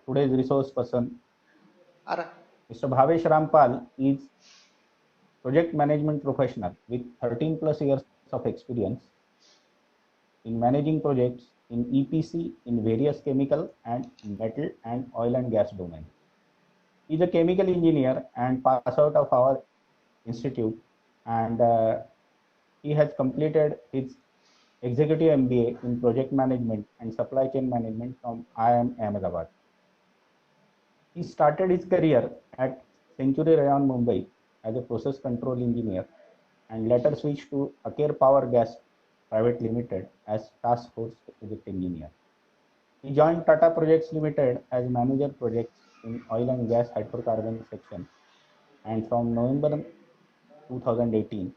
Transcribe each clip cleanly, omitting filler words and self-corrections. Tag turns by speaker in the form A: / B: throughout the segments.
A: today's resource person.
B: Ara.
A: Mr. Bhavesh Rampal is project management professional with 13 plus years of experience in managing projects in EPC in various chemical and metal and oil and gas domains. He is a chemical engineer and pass out of our institute, and he has completed his executive MBA in project management and supply chain management from IIM Ahmedabad. He started his career at Century Rayon Mumbai as a process control engineer and later switched to Aker Power Gas Private Limited as task force project engineer. He joined Tata Projects Limited as manager projects in oil and gas hydrocarbon section, and from November 2018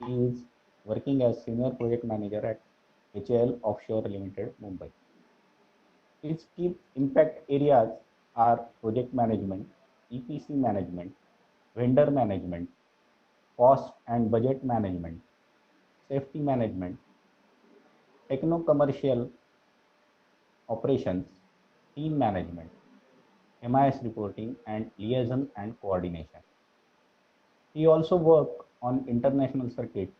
A: he is working as senior project manager at HAL Offshore Limited, Mumbai. Its key impact areas are project management, EPC management, vendor management, cost and budget management, safety management, techno-commercial operations, team management, MIS reporting, and liaison and coordination. He also worked on international circuit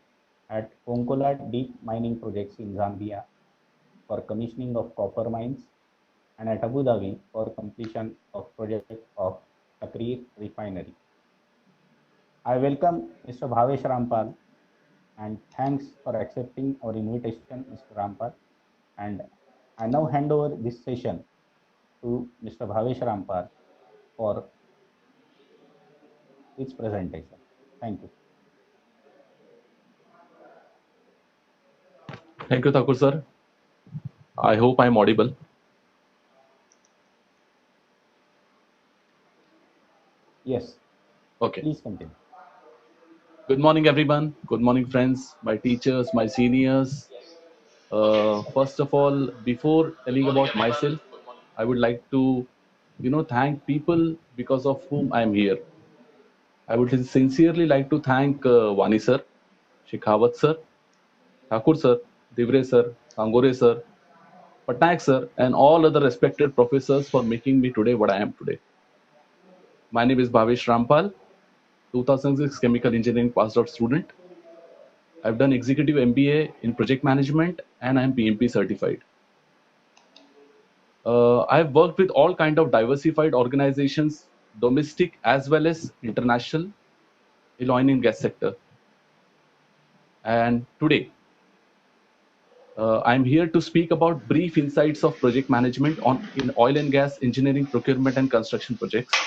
A: at Konkola deep mining projects in Zambia for commissioning of copper mines and at Abu Dhabi for completion of project of Takrir refinery. I welcome Mr. Bhavesh Rampal and thanks for accepting our invitation, Mr. Rampal. And I now hand over this session to Mr. Bhavesh Rampal for its presentation. Thank you.
C: Thank you, Thakur sir. I hope I am audible.
A: Yes.
C: Okay.
A: Please continue.
C: Good morning, everyone. Good morning, friends, my teachers, my seniors. First of all, before telling about myself, I would like to, thank people because of whom I am here. I would sincerely like to thank Vani sir, Shekhawat sir, Thakur sir, Divre sir, Sangore sir, Patnaik sir, and all other respected professors for making me today what I am today. My name is Bhavesh Rampal, 2006 Chemical Engineering passed out student. I've done Executive MBA in Project Management and I'm PMP certified. I've worked with all kind of diversified organizations, domestic as well as international, in oil and gas sector. And today, I'm here to speak about brief insights of project management in oil and gas engineering, procurement and construction projects.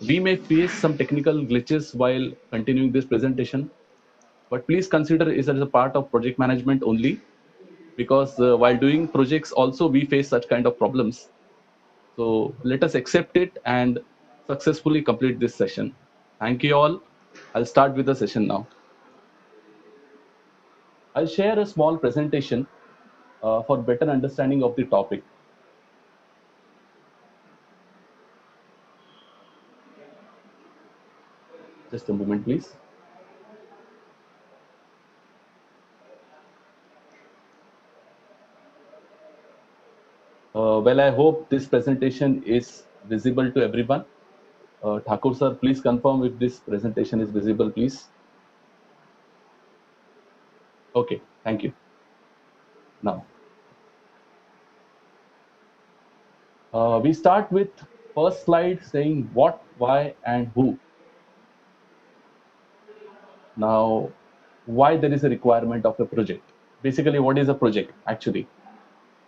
C: We may face some technical glitches while continuing this presentation, but please consider it as a part of project management only, because while doing projects also we face such kind of problems. So let us accept it and successfully complete this session. Thank you all. I'll start with the session now. I'll share a small presentation for better understanding of the topic. Just a moment, please. Well, I hope this presentation is visible to everyone. Thakur sir, please confirm if this presentation is visible, please. Okay, thank you. Now, we start with first slide saying what, why, and who. Now, why there is a requirement of a project? Basically, what is a project actually?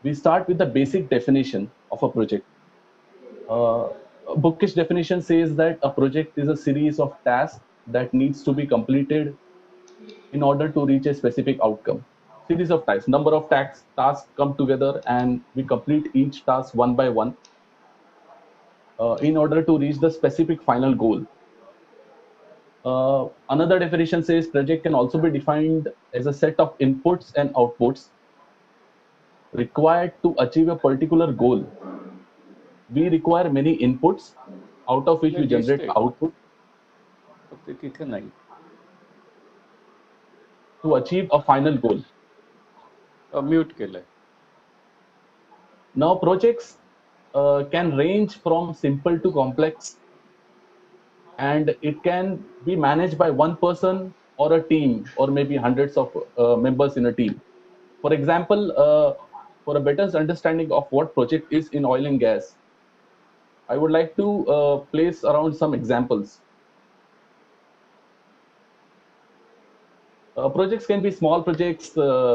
C: We start with the basic definition of a project. A bookish definition says that a project is a series of tasks that needs to be completed in order to reach a specific outcome. Series of tasks, number of tasks come together and we complete each task one by one in order to reach the specific final goal. Another definition says project can also be defined as a set of inputs and outputs required to achieve a particular goal. We require many inputs, out of which we generate output to achieve a final goal.
D: Mute केलंय.
C: Now projects can range from simple to complex, and it can be managed by one person or a team, or maybe hundreds of members in a team. For example, for a better understanding of what project is in oil and gas, I would like to place around some examples. Projects can be small projects,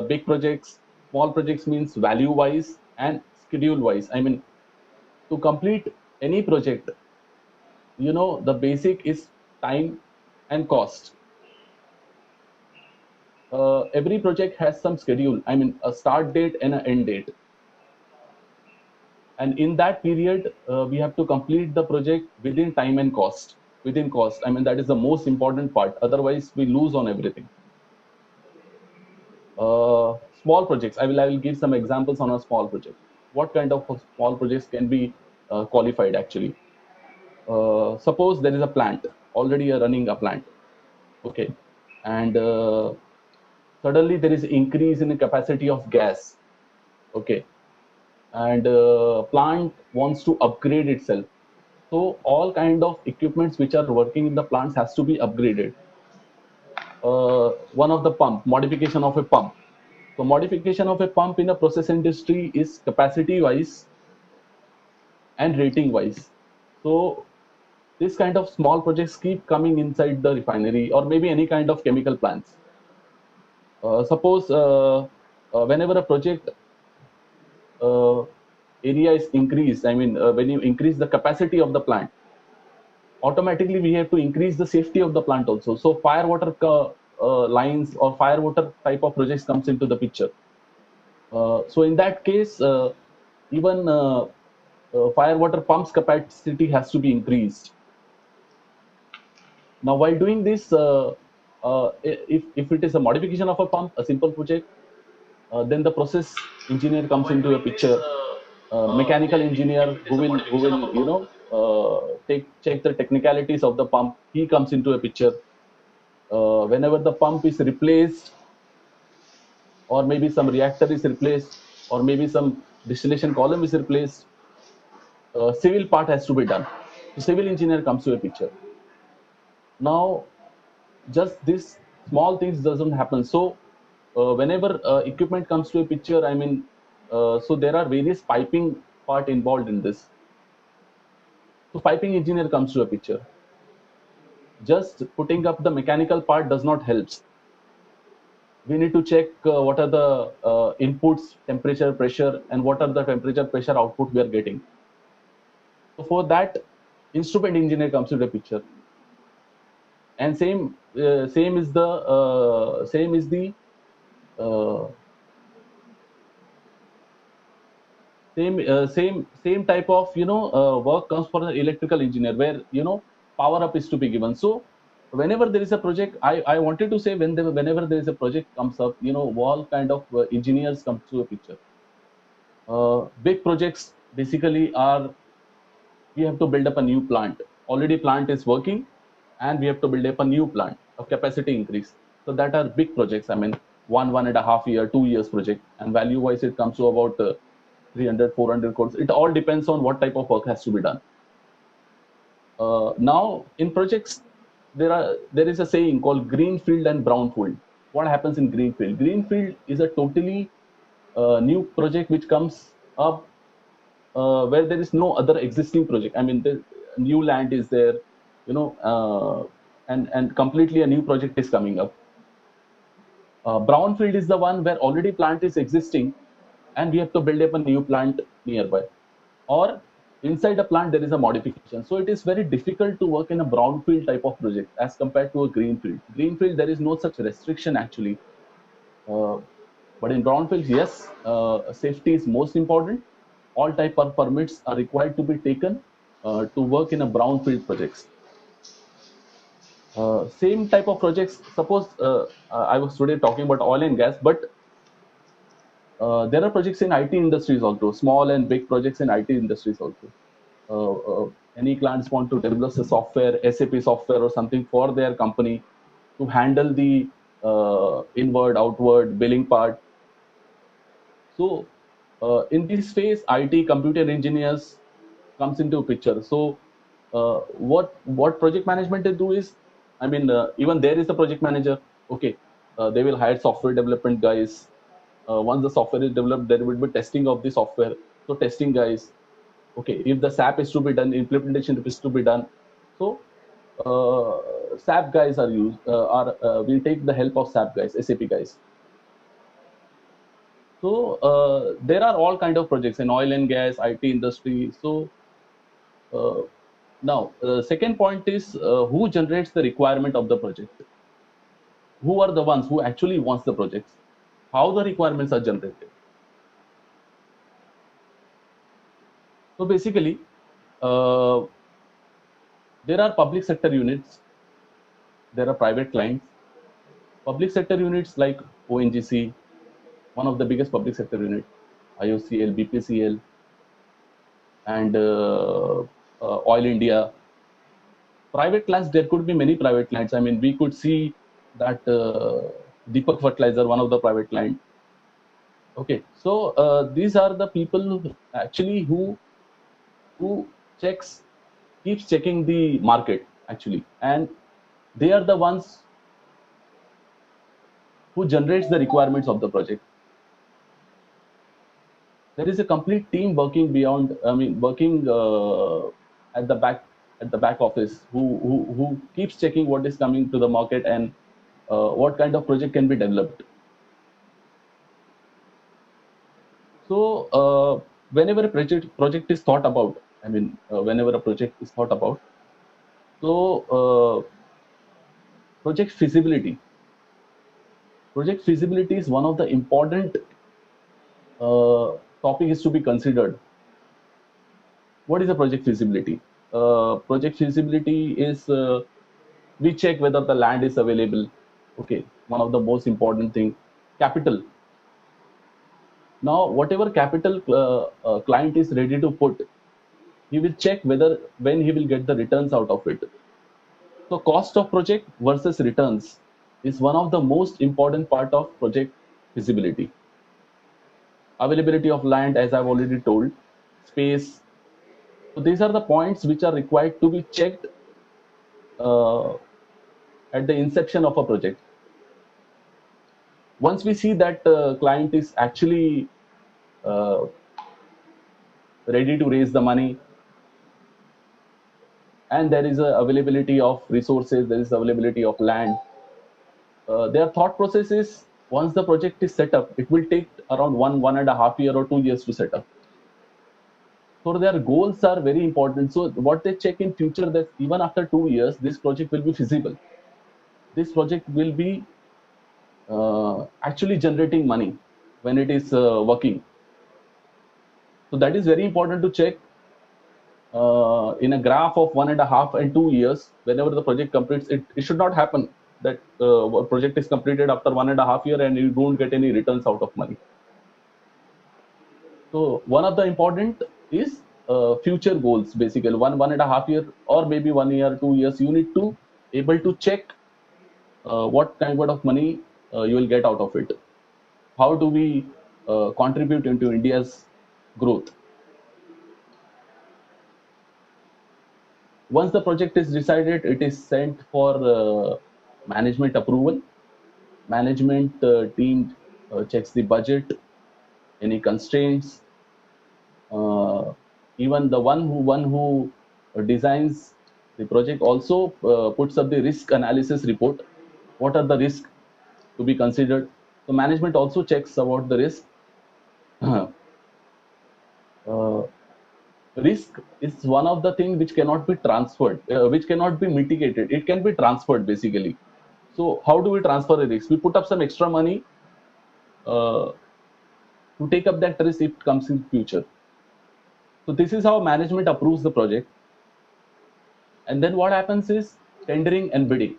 C: big projects. Small projects means value wise and schedule wise. I mean, to complete any project, the basic is time and cost. Every project has some schedule. I mean, a start date and an end date. And in that period, we have to complete the project within time and cost. Within cost. I mean, that is the most important part. Otherwise, we lose on everything. Small projects. I will give some examples on a small project. What kind of small projects can be qualified actually? Suppose there is a plant, already running a plant. Okay. And suddenly there is increase in the capacity of gas. Okay. And plant wants to upgrade itself. So all kind of equipments which are working in the plants has to be upgraded. One of the pump, modification of a pump. So modification of a pump in a process industry is capacity wise and rating wise. So this kind of small projects keep coming inside the refinery or maybe any kind of chemical plants. Suppose whenever a project area is increased, I mean, when you increase the capacity of the plant, automatically we have to increase the safety of the plant also. So fire water lines or fire water type of projects comes into the picture. So in that case, even fire water pumps capacity has to be increased. Now, while doing this, if it is a modification of a pump, a simple project, then the process engineer comes into a picture. Mechanical engineer who will check the technicalities of the pump, he comes into a picture. Whenever the pump is replaced, or maybe some reactor is replaced, or maybe some distillation column is replaced, civil part has to be done. So civil engineer comes to a picture. Now, just this small things doesn't happen. So whenever equipment comes to a picture, I mean, so there are various piping part involved in this. So piping engineer comes to a picture. Just putting up the mechanical part does not help. We need to check what are the inputs, temperature, pressure, and what are the temperature, pressure output we are getting. So for that, instrument engineer comes to the picture. And same is the same type of work comes for the electrical engineer, where power up is to be given. So whenever there is a project, I wanted to say, whenever there is a project comes up, all kind of engineers come to a picture. Big projects basically are, we have to build up a new plant. Already plant is working, and we have to build up a new plant of capacity increase. So that are big projects. I mean, 1.5 year, 2 years project, and value wise it comes to about 300, 400 crores. It all depends on what type of work has to be done. Now in projects, there is a saying called greenfield and brownfield. What happens in greenfield? Greenfield is a totally new project which comes up where there is no other existing project. I mean, the new land is there, and completely a new project is coming up. Brownfield is the one where already plant is existing, and we have to build up a new plant nearby, or inside a plant there is a modification. So it is very difficult to work in a brownfield type of project as compared to a greenfield. Greenfield, there is no such restriction actually. But in brownfields, yes, safety is most important. All type of permits are required to be taken to work in a brownfield projects. Same type of projects. Suppose I was today talking about oil and gas, but there are projects in IT industries also, small and big projects in IT industries also. Any clients want to develop a software, SAP software or something for their company to handle the inward, outward billing part. So in this phase, IT, computer engineers, comes into picture. So what project management they do is, I mean, even there is a project manager. Okay, they will hire software development guys. Once the software is developed, there will be testing of the software. So testing guys. Okay, if the SAP is to be done, implementation is to be done. So SAP guys are used. We take the help of SAP guys, SAP guys. So there are all kind of projects in oil and gas, IT industry. So uh, now, second point is who generates the requirement of the project? Who are the ones who actually wants the projects? How the requirements are generated? So basically, uh, there are public sector units, there are private clients. Public sector units like ONGC, one of the biggest public sector unit, IOCL, BPCL, and Oil India. Private clients, there could be many private clients. I mean, we could see that Deepak Fertilizer, one of the private client. Okay, so these are the people actually who checks keeps checking the market actually, and they are the ones who generates the requirements of the project. There is a complete team working beyond. I mean, working at the back at the back office who keeps checking what is coming to the market and what kind of project can be developed. So whenever a project is thought about, I mean, whenever a project is thought about, so project feasibility. Project feasibility is one of the important topic is to be considered. What is a project feasibility? Project feasibility is we check whether the land is available. Okay, one of the most important thing. Capital. Now, whatever capital client is ready to put, he will check whether when he will get the returns out of it. So cost of project versus returns is one of the most important part of project feasibility. Availability of land, as I've already told, space. So these are the points which are required to be checked uh, at the inception of a project. Once we see that client is actually uh, ready to raise the money, and there is a availability of resources, there is availability of land, their thought process is once the project is set up, it will take around 1.5 year or 2 years to set up. So their goals are very important. So what they check in future that even after 2 years, this project will be feasible. This project will be actually generating money when it is working. So that is very important to check in a graph of 1.5 and 2 years. Whenever the project completes, it should not happen that a project is completed after 1.5 year and you don't get any returns out of money. So one of the important is future goals. Basically, 1.5 year or maybe 1 year, 2 years, you need to able to check what kind of money you will get out of it. How do we contribute into India's growth? Once the project is decided, it is sent for management approval. Management team checks the budget, any constraints. Uh, Even the one who designs the project also puts up the risk analysis report. What are the risks to be considered? So management also checks about the risk. uh, Risk is one of the things which cannot be transferred, which cannot be mitigated. It can be transferred basically. So how do we transfer the risk? We put up some extra money uh, to take up that risk if it comes in future. So this is how management approves the project. And then what happens is tendering and bidding.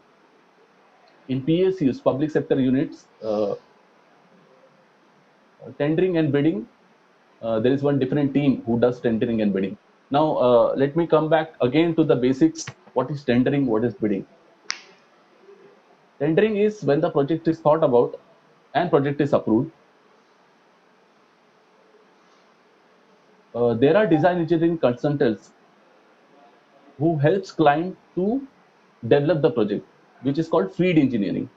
C: In PSUs, public sector units, tendering and bidding, there is one different team who does tendering and bidding. Now, let me come back again to the basics. What is tendering? What is bidding? Tendering is when the project is thought about and project is approved. there are design engineering consultants who helps client to develop the project, which is called feed engineering.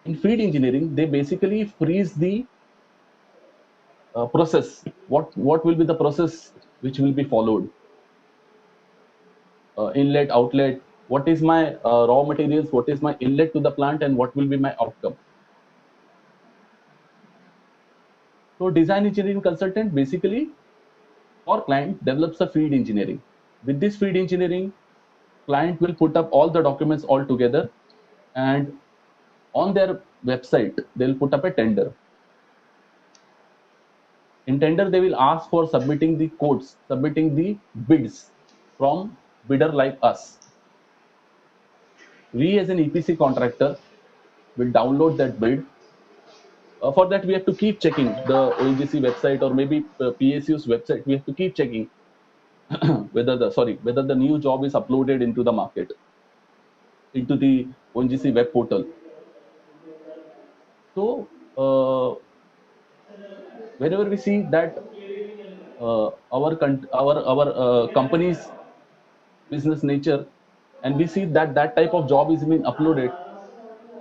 C: In feed engineering, they basically freeze the process. What will be the process which will be followed? Inlet, outlet. What is my raw materials? What is my inlet to the plant, and what will be my outcome? So, design engineering consultant basically for client develops a feed engineering. With this feed engineering, client will put up all the documents all together, and on their website they'll put up a tender. In tender, they will ask for submitting the quotes, submitting the bids from bidder like us. We as an EPC contractor will download that bid. For that, we have to keep checking the ONGC website or maybe PSU's website. We have to keep checking whether the new job is uploaded into the market, into the ONGC web portal. So whenever we see that our company's business nature, and we see that that type of job is being uploaded,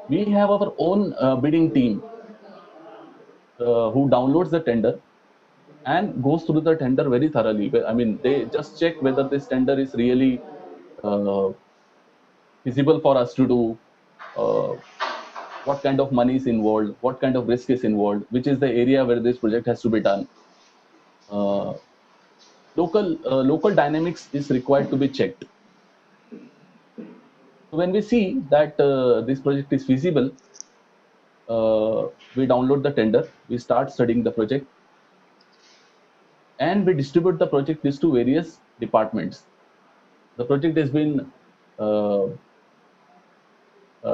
C: we have our own bidding team who downloads the tender and goes through the tender very thoroughly. I mean, they just check whether this tender is really uh, feasible for us to do, what kind of money is involved, what kind of risk is involved, which is the area where this project has to be done. Uh, local dynamics is required to be checked. So when we see that this project is feasible, we download the tender, we start studying the project, and we distribute the project list to various departments. The project has been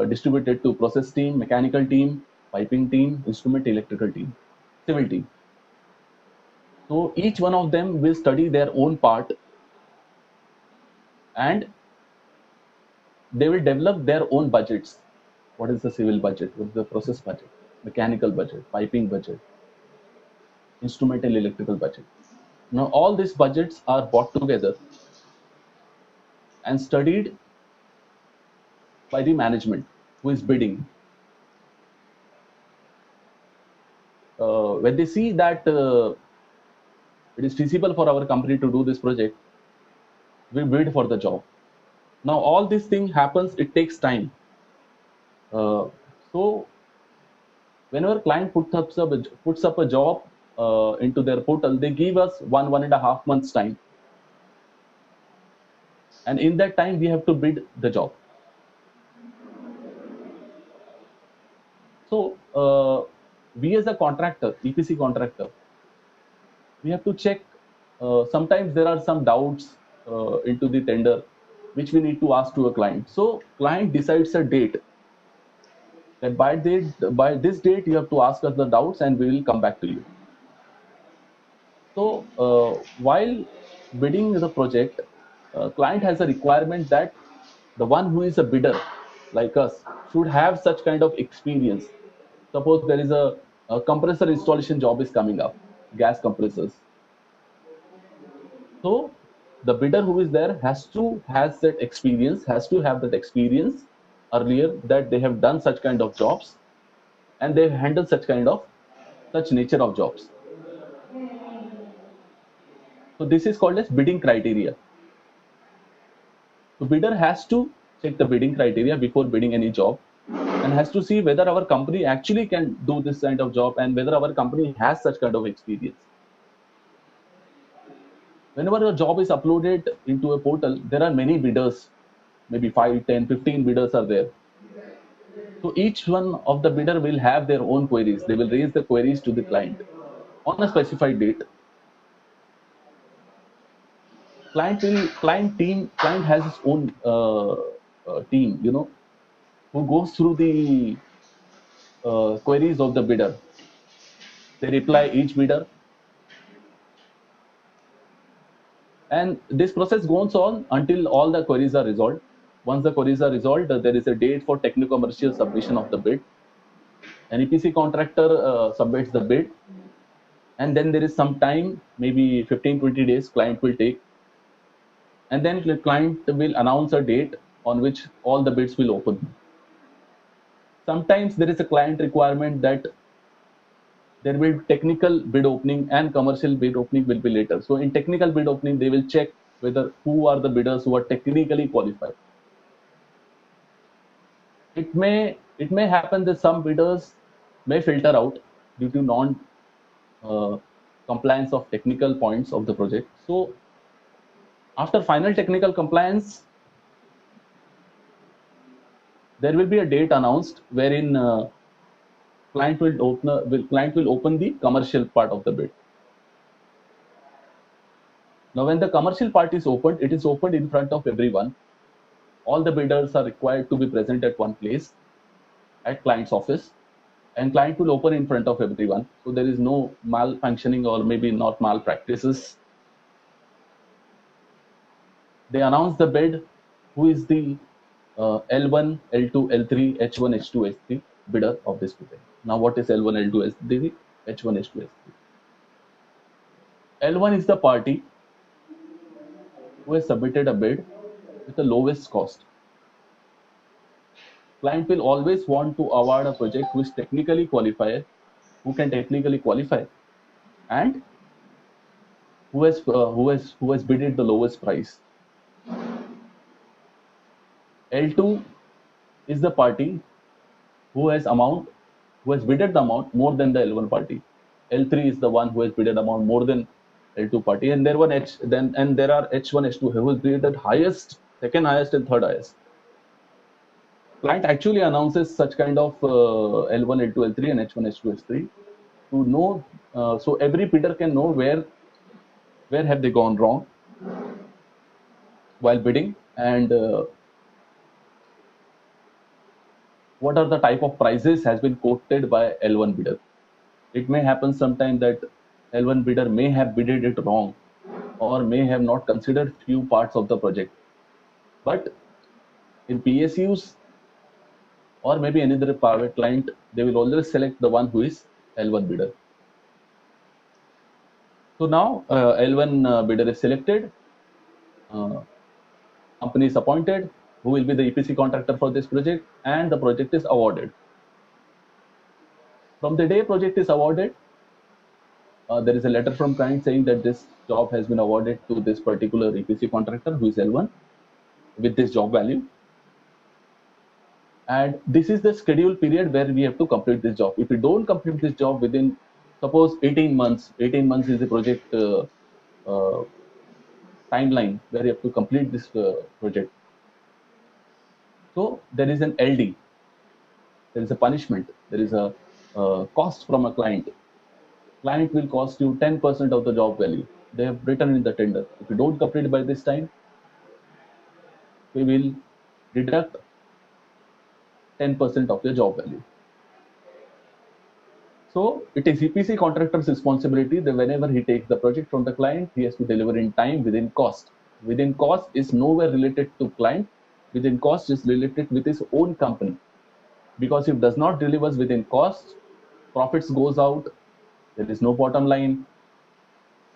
C: distributed to process team, mechanical team, piping team, instrument electrical team, civil team. So each one of them will study their own part, and they will develop their own budgets. What is the civil budget? What is the process budget? Mechanical budget, piping budget, instrumental electrical budget. Now all these budgets are brought together and studied by the management who is bidding. When they see that it is feasible for our company to do this project, we bid for the job. Now all this thing happens, it takes time. So whenever client puts up a job into their portal, they give us 1.5 months time, and in that time we have to bid the job. So we as a contractor, EPC contractor, we have to check. Sometimes there are some doubts into the tender which we need to ask to a client. So client decides a date that by this date you have to ask us the doubts and we will come back to you. So while bidding the project, client has a requirement that the one who is a bidder like us should have such kind of experience. Suppose there is a compressor installation job is coming up, gas compressors. So the bidder who is there has to have that experience earlier, that they have done such kind of jobs and they've handled such nature of jobs. So this is called as bidding criteria. So bidder has to check the bidding criteria before bidding any job, and has to see whether our company actually can do this kind of job and whether our company has such kind of experience. Whenever a job is uploaded into a portal, there are many bidders, maybe 5, 10, 15 bidders are there. So each one of the bidder will have their own queries. They will raise the queries to the client on a specified date. Client has its own team, who goes through the queries of the bidder. They reply each bidder, and this process goes on until all the queries are resolved. Once the queries are resolved, there is a date for techno-commercial submission of the bid. An EPC contractor submits the bid, and then there is some time, maybe 15-20 days client will take, and then the client will announce a date on which all the bids will open. Sometimes there is a client requirement that there will be technical bid opening and commercial bid opening will be later. So in technical bid opening, they will check whether who are the bidders who are technically qualified. It may happen that some bidders may filter out due to non compliance of technical points of the project. So after final technical compliance, there will be a date announced wherein client will open the commercial part of the bid. Now, when the commercial part is opened, it is opened in front of everyone. All the bidders are required to be present at one place at client's office, and client will open in front of everyone. So there is no malfunctioning or maybe not malpractices. They announce the bid, who is the L1, L2, L3, H1, H2, H3 bidder of this project. Now, what is L1, L2, H3, H1, H2, H3? L1 is the party who has submitted a bid with the lowest cost. Client will always want to award a project who is technically qualified, who can technically qualify, and who has bidded the lowest price. L2 is the party who has bidded the amount more than the L1 party. L3 is the one who has bidded amount more than L2 party, and there are H1, H2 who has bidded highest, second highest, and third highest. Client actually announces such kind of L1, L2, L3, and H1, H2, H3 to know, so every bidder can know where have they gone wrong while bidding, and what are the type of prices has been quoted by L1 bidder. It may happen sometime that L1 bidder may have bidded it wrong or may have not considered few parts of the project. But in PSUs or maybe any other private client, they will always select the one who is L1 bidder. So now L1 bidder is selected, company is appointed, who will be the EPC contractor for this project, and the project is awarded. From the day project is awarded, there is a letter from client saying that this job has been awarded to this particular EPC contractor who is L1 with this job value. And this is the schedule period where we have to complete this job. If we don't complete this job within, suppose 18 months is the project timeline where you have to complete this project. So there is an LD, there is a punishment, there is a cost from a client. Client will cost you 10% of the job value. They have written in the tender. If you don't complete by this time, we will deduct 10% of your job value. So it is EPC contractor's responsibility that whenever he takes the project from the client, he has to deliver in time within cost. Within cost is nowhere related to client. Within cost is related with his own company. Because if does not delivers within cost, profits goes out, there is no bottom line,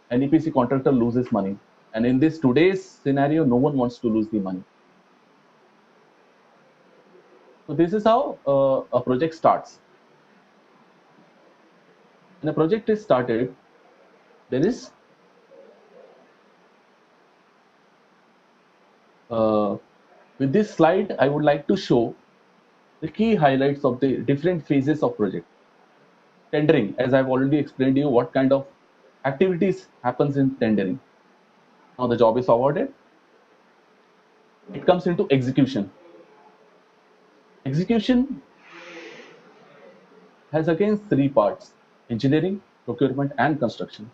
C: an EPC contractor loses money. And in this today's scenario, no one wants to lose the money. So this is how a project starts. When a project is started, there is with this slide, I would like to show the key highlights of the different phases of project. Tendering, as I've already explained to you what kind of activities happens in tendering. Now the job is awarded. It comes into execution. Execution has again three parts: engineering, procurement, and construction.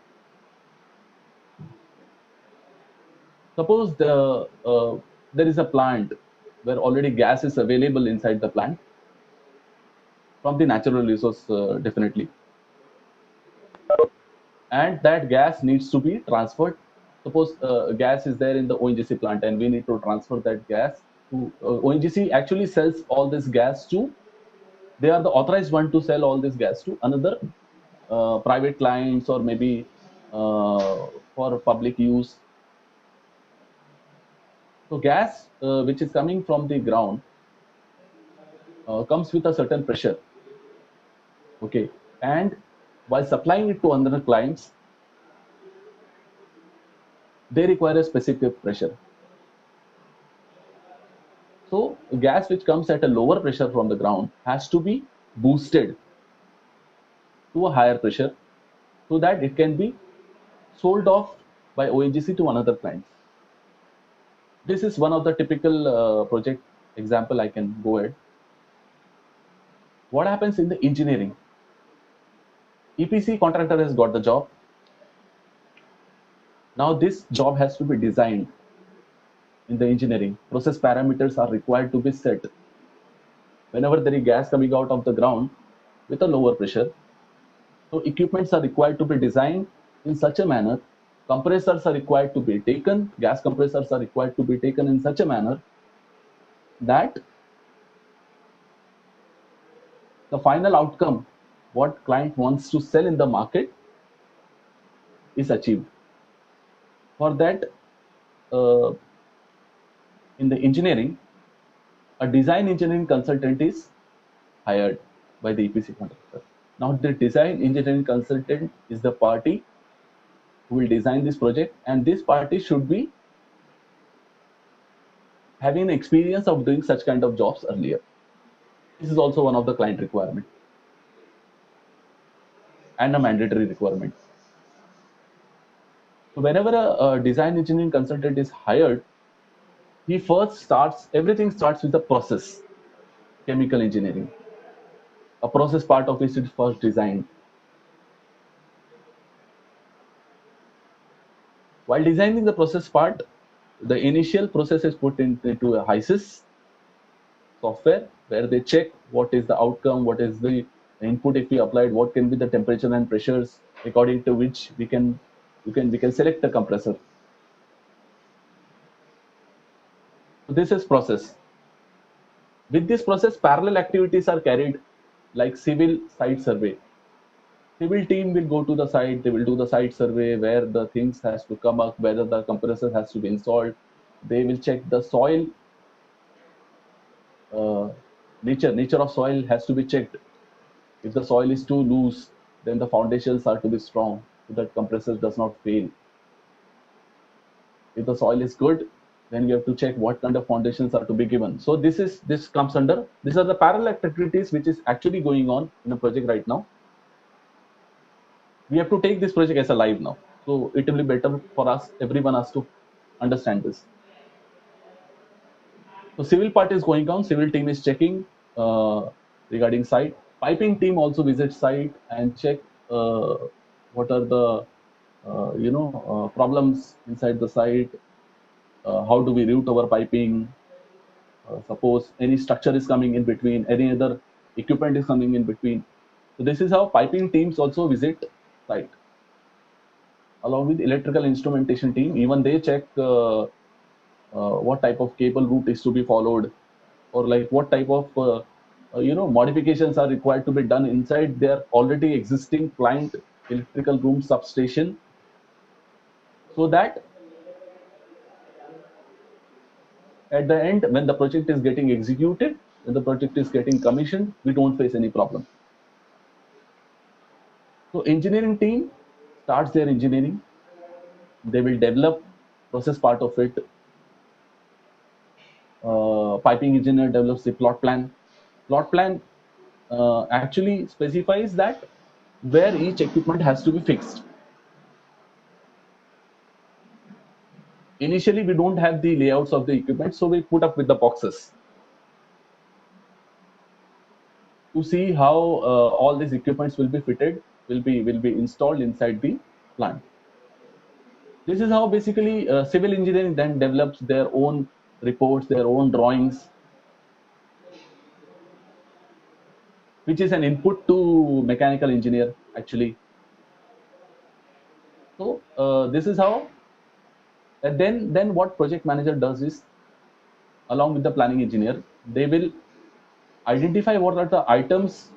C: Suppose there is a plant where already gas is available inside the plant from the natural resource, definitely. And that gas needs to be transferred. Suppose gas is there in the ONGC plant and we need to transfer that gas to ONGC actually sells all this gas to, they are the authorized one to sell all this gas to another private clients or maybe for public use. So gas which is coming from the ground comes with a certain pressure. Okay, and while supplying it to other clients, they require a specific pressure. So gas which comes at a lower pressure from the ground has to be boosted to a higher pressure so that it can be sold off by ONGC to another client. This is one of the typical project example I can go ahead. What happens in the engineering? EPC contractor has got the job. Now this job has to be designed in the engineering. Process parameters are required to be set. Whenever there is gas coming out of the ground with a lower pressure, so equipments are required to be designed in such a manner. Compressors are required to be taken. Gas compressors are required to be taken in such a manner that the final outcome, what client wants to sell in the market, is achieved. For that, in the engineering, a design engineering consultant is hired by the EPC contractor. Now, the design engineering consultant is the party who will design this project, and this party should be having experience of doing such kind of jobs earlier. This is also one of the client requirement and a mandatory requirement. So whenever a design engineering consultant is hired, he first starts, everything starts with the process, chemical engineering. A process part of it is first designed. While designing the process part, the initial process is put into a HYSYS software where they check what is the outcome, what is the input if we applied, what can be the temperature and pressures according to which we can select the compressor. So this is process. With this process, parallel activities are carried like civil site survey. Civil team will go to the site, they will do the site survey where the things has to come up, whether the compressor has to be installed. They will check the soil, nature of soil has to be checked. If the soil is too loose, then the foundations are to be strong so that compressor does not fail. If the soil is good, then you have to check what kind of foundations are to be given. So this comes under, these are the parallel activities which is actually going on in a project right now. We have to take this project as a live now. So it will be better for us, everyone has to understand this. So civil part is going on, civil team is checking regarding site. Piping team also visits site and check what are the problems inside the site. How do we route our piping? Suppose any structure is coming in between, any other equipment is coming in between. So this is how piping teams also visit site. Along with electrical instrumentation team, even they check what type of cable route is to be followed, or like what type of modifications are required to be done inside their already existing client electrical room substation, so that at the end, when the project is getting executed, when the project is getting commissioned, we don't face any problem. So engineering team starts their engineering. They will develop process part of it. Piping engineer develops the plot plan. Plot plan actually specifies that where each equipment has to be fixed. Initially, we don't have the layouts of the equipment, so we put up with the boxes to see how all these equipments will be fitted, will be installed inside the plant. This is how basically civil engineering then develops their own reports, their own drawings, which is an input to mechanical engineer actually. So this is how. And then what project manager does is, along with the planning engineer, they will identify what are the items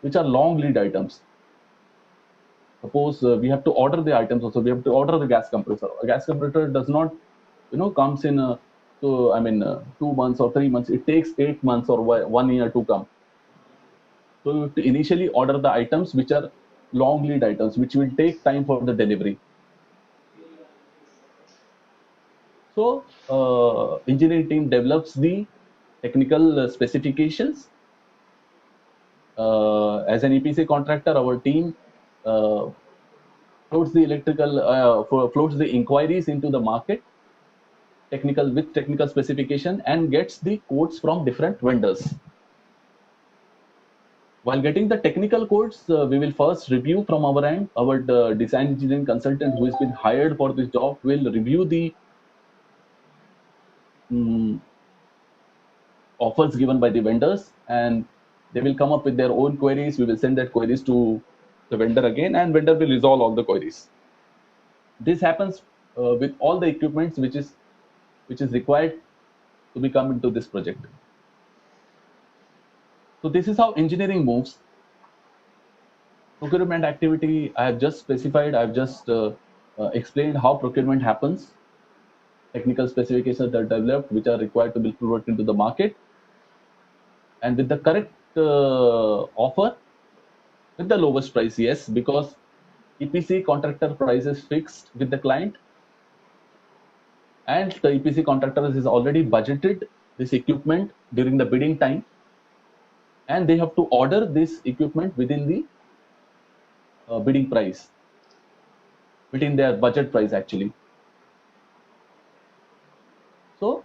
C: which are long lead items. suppose we have to order the items also. We have to order the gas compressor. A gas compressor does not, comes in, 2 months or 3 months. It takes 8 months or 1 year to come. So you have to initially order the items which are long lead items, which will take time for the delivery. So engineering team develops the technical specifications. As an EPC contractor, our team floats the inquiries into the market, technical specification, and gets the quotes from different vendors. While getting the technical quotes, we will first review from our end. Our design engineering consultant who has been hired for this job will review the offers given by the vendors, and they will come up with their own queries. We will send that queries to the vendor again, and vendor will resolve all the queries. This happens with all the equipments which is required to be come into this project. So this is how engineering moves. Procurement activity, I have just specified, I have just explained how procurement happens. Technical specifications that are developed, which are required to be put into the market, and with the correct offer, with the lowest price, yes, because EPC contractor price is fixed with the client, and the EPC contractor is already budgeted this equipment during the bidding time, and they have to order this equipment within the bidding price, within their budget price actually. So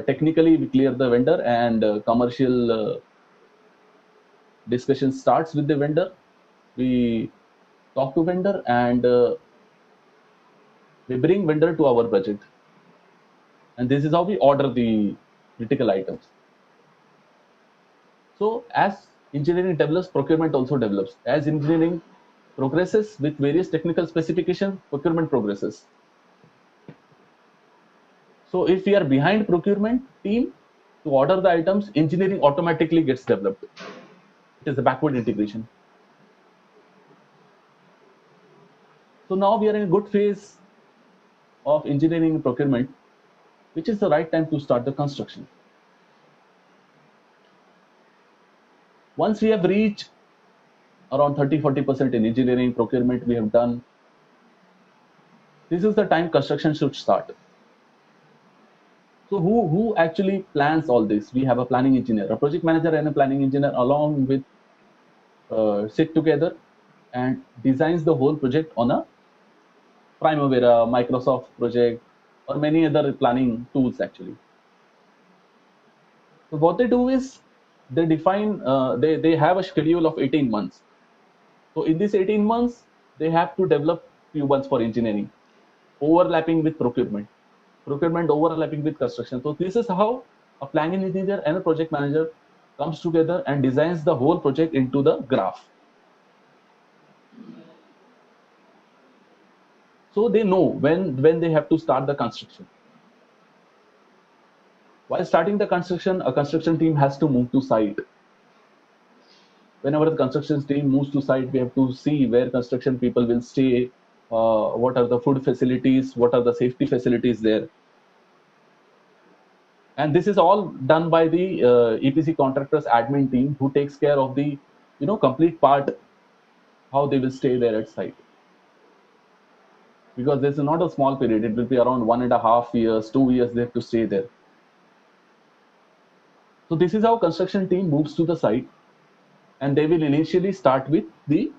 C: technically we clear the vendor, and commercial discussion starts with the vendor. We talk to vendor, and we bring vendor to our budget, and this is how we order the critical items. So as engineering develops, procurement also develops. As engineering progresses with various technical specifications, procurement progresses. So if we are behind procurement team to order the items, engineering automatically gets developed. It is the backward integration. So now we are in a good phase of engineering procurement, which is the right time to start the construction. Once we have reached around 30-40% in engineering procurement we have done, this is the time construction should start. So who actually plans all this? We have a planning engineer, a project manager and a planning engineer along with sit together and designs the whole project on a Primavera, Microsoft project, or many other planning tools actually. So what they do is they define, they have a schedule of 18 months. So in this 18 months, they have to develop few months for engineering, overlapping with procurement overlapping with construction. So this is how a planning engineer and a project manager comes together and designs the whole project into the graph. So they know when they have to start the construction. While starting the construction, a construction team has to move to site. Whenever the construction team moves to site, we have to see where construction people will stay, what are the food facilities, what are the safety facilities there. And this is all done by the EPC contractors admin team, who takes care of the complete part, how they will stay there at site. Because this is not a small period, it will be around 1.5 years, 2 years they have to stay there. So this is how construction team moves to the site, and they will initially start with the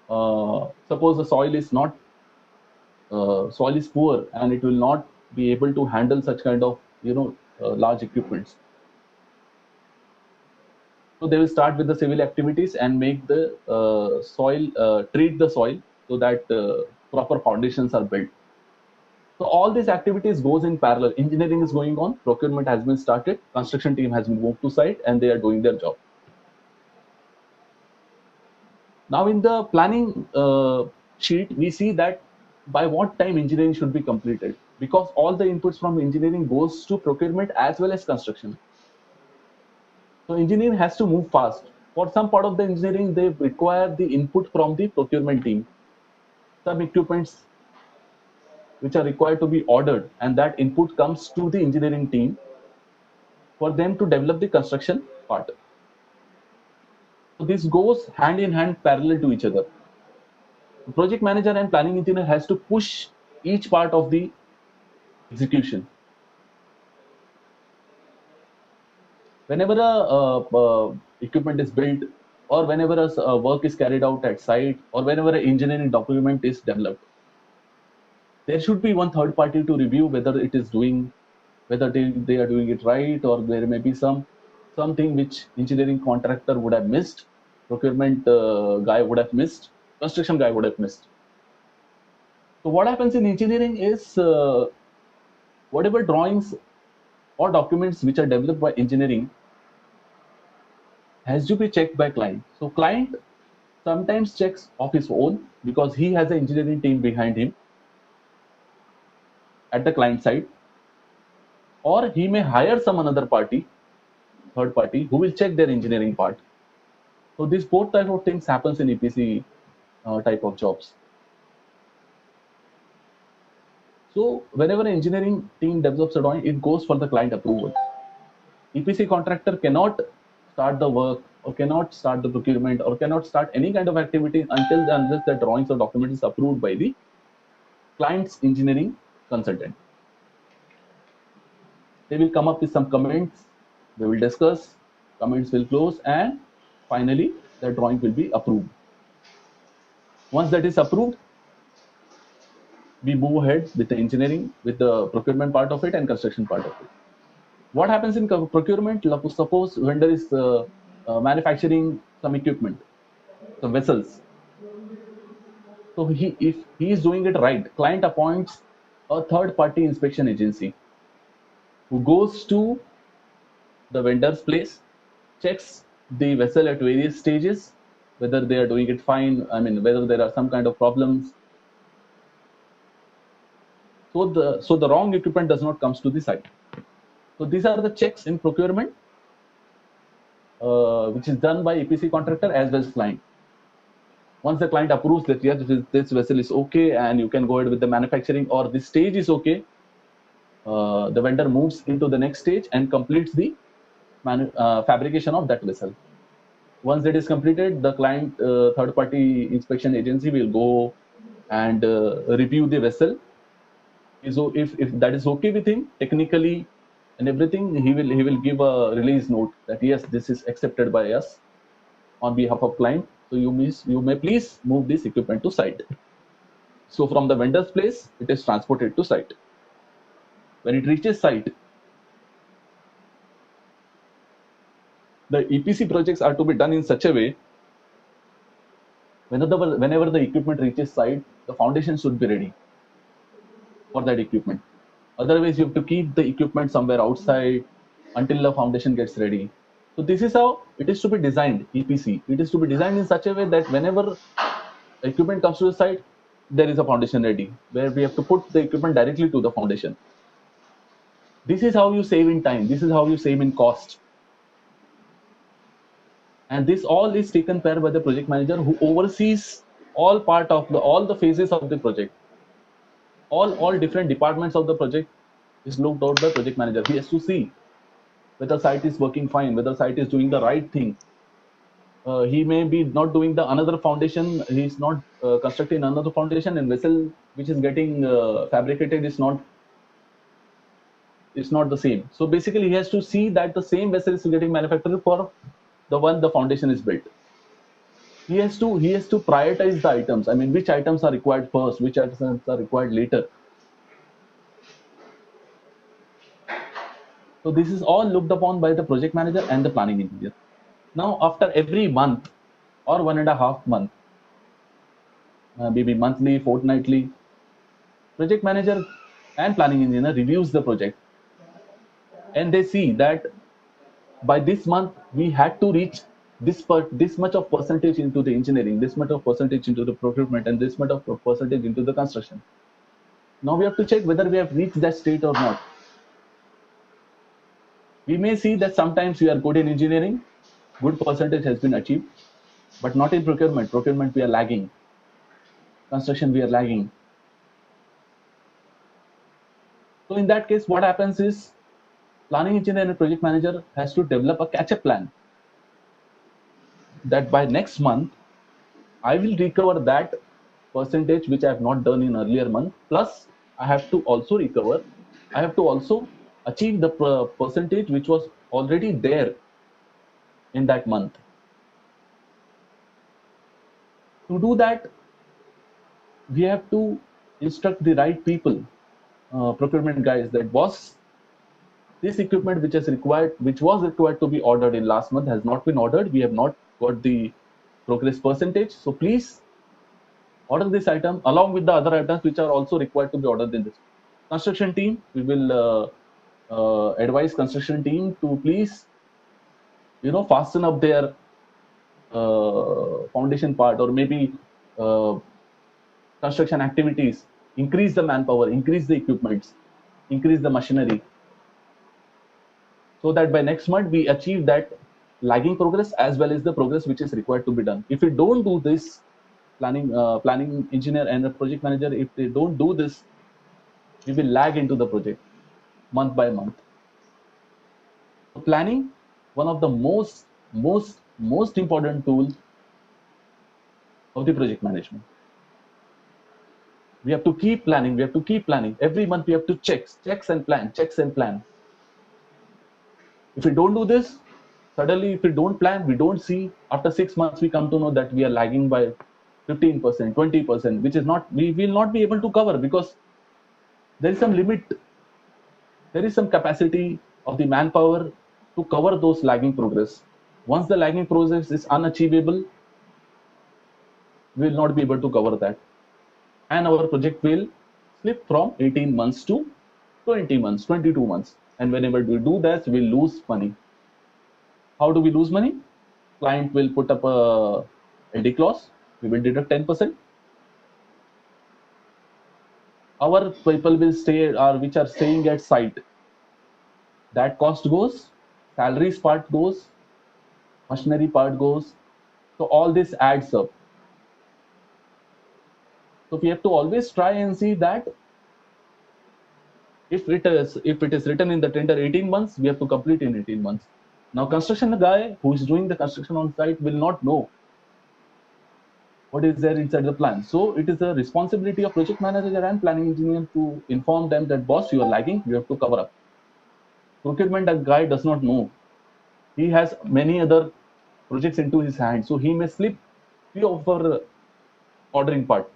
C: suppose the soil is not soil is poor and it will not be able to handle such kind of large equipments. So they will start with the civil activities and make the soil, treat the soil so that proper foundations are built. So all these activities goes in parallel. Engineering is going on, procurement has been started, construction team has been moved to site, and they are doing their job. Now in the planning sheet, we see that by what time engineering should be completed, because all the inputs from engineering goes to procurement as well as construction. So engineering has to move fast. For some part of the engineering, they require the input from the procurement team. Some equipments which are required to be ordered, and that input comes to the engineering team for them to develop the construction part. So this goes hand in hand, parallel to each other. The project manager and planning engineer has to push each part of the execution. Whenever equipment is built, or whenever a work is carried out at site, or whenever an engineering document is developed, there should be one third party to review whether it is doing, whether they are doing it right, or there may be something which engineering contractor would have missed, procurement guy would have missed, construction guy would have missed. So what happens in engineering is whatever drawings or documents which are developed by engineering has to be checked by client. So client sometimes checks of his own because he has an engineering team behind him at the client side, or he may hire some another party, third party, who will check their engineering part. So these both type of things happens in EPC type of jobs. So whenever an engineering team develops a drawing, it goes for the client approval. EPC contractor cannot start the work, or cannot start the procurement, or cannot start any kind of activity unless the drawings or document is approved by the client's engineering consultant. They will come up with some comments, they will discuss, comments will close, and finally the drawing will be approved. Once that is approved, we move ahead with the engineering, with the procurement part of it and construction part of it. What happens in procurement? Suppose vendor is manufacturing some equipment, some vessels. So if he is doing it right, client appoints a third party inspection agency who goes to the vendor's place, checks the vessel at various stages, whether they are doing it fine, whether there are some kind of problems. So the wrong equipment does not comes to the site. So these are the checks in procurement, which is done by EPC contractor as well as client. Once the client approves that yes, this vessel is okay and you can go ahead with the manufacturing, or this stage is okay, the vendor moves into the next stage and completes the fabrication of that vessel. Once that is completed, the client third party inspection agency will go and review the vessel. So if that is okay with him technically and everything, he will give a release note that yes, this is accepted by us on behalf of client. So you may please move this equipment to site. So from the vendor's place, it is transported to site. When it reaches site, the EPC projects are to be done in such a way, whenever the equipment reaches site, the foundation should be ready for that equipment. Otherwise, you have to keep the equipment somewhere outside until the foundation gets ready. So this is how it is to be designed, EPC. It is to be designed in such a way that whenever equipment comes to the site, there is a foundation ready, where we have to put the equipment directly to the foundation. This is how you save in time. This is how you save in cost. And this all is taken care by the project manager, who oversees all the phases of the project. All different departments of the project is looked out by project manager. He has to see whether site is working fine, whether site is doing the right thing. He may be not doing the another foundation. He is not constructing another foundation, and vessel which is getting fabricated is not the same. So basically, he has to see that the same vessel is getting manufactured for the one the foundation is built. He has to prioritize the items. Which items are required first, which items are required later. So this is all looked upon by the project manager and the planning engineer. Now, after every month or 1.5 month, maybe monthly, fortnightly, project manager and planning engineer reviews the project, and they see that by this month we had to reach this much of percentage into the engineering, this much of percentage into the procurement, and this much of percentage into the construction. Now we have to check whether we have reached that state or not. We may see that sometimes we are good in engineering, good percentage has been achieved, but not in procurement. Procurement, we are lagging. Construction, we are lagging. So in that case, what happens is planning engineer and project manager has to develop a catch-up plan that by next month, I will recover that percentage which I have not done in earlier month. Plus, I have to also recover. I have to also achieve the percentage which was already there in that month. To do that, we have to instruct the right people, procurement guys, that boss, this equipment which was required to be ordered in last month has not been ordered. We have not got the progress percentage. So please order this item along with the other items which are also required to be ordered in this. Construction team, we will advise construction team to please, fasten up their foundation part, or maybe construction activities, increase the manpower, increase the equipments, increase the machinery, so that by next month we achieve that lagging progress as well as the progress which is required to be done. If we don't do this, planning engineer and the project manager, if they don't do this, we will lag into the project month by month. So planning, one of the most important tool of the project management. We have to keep planning. We have to keep planning. Every month we have to checks and plan. If we don't do this, suddenly if we don't plan, we don't see, after 6 months we come to know that we are lagging by 15%, 20%, which is not, we will not be able to cover, because there is some limit, there is some capacity of the manpower to cover those lagging progress. Once the lagging progress is unachievable, we will not be able to cover that, and our project will slip from 18 months to 20 months, 22 months. And whenever we do that, we lose money. How do we lose money? Client will put up a LD clause. We will deduct 10%. Our people will stay, or which are staying at site, that cost goes, salaries part goes, machinery part goes. So all this adds up. So we have to always try and see that if it is written in the tender 18 months, we have to complete in 18 months. Now, construction guy who is doing the construction on site will not know what is there inside the plan. So it is the responsibility of project manager and planning engineer to inform them that, boss, you are lagging, you have to cover up. Procurement guy does not know. He has many other projects into his hand, so he may slip few of our ordering part.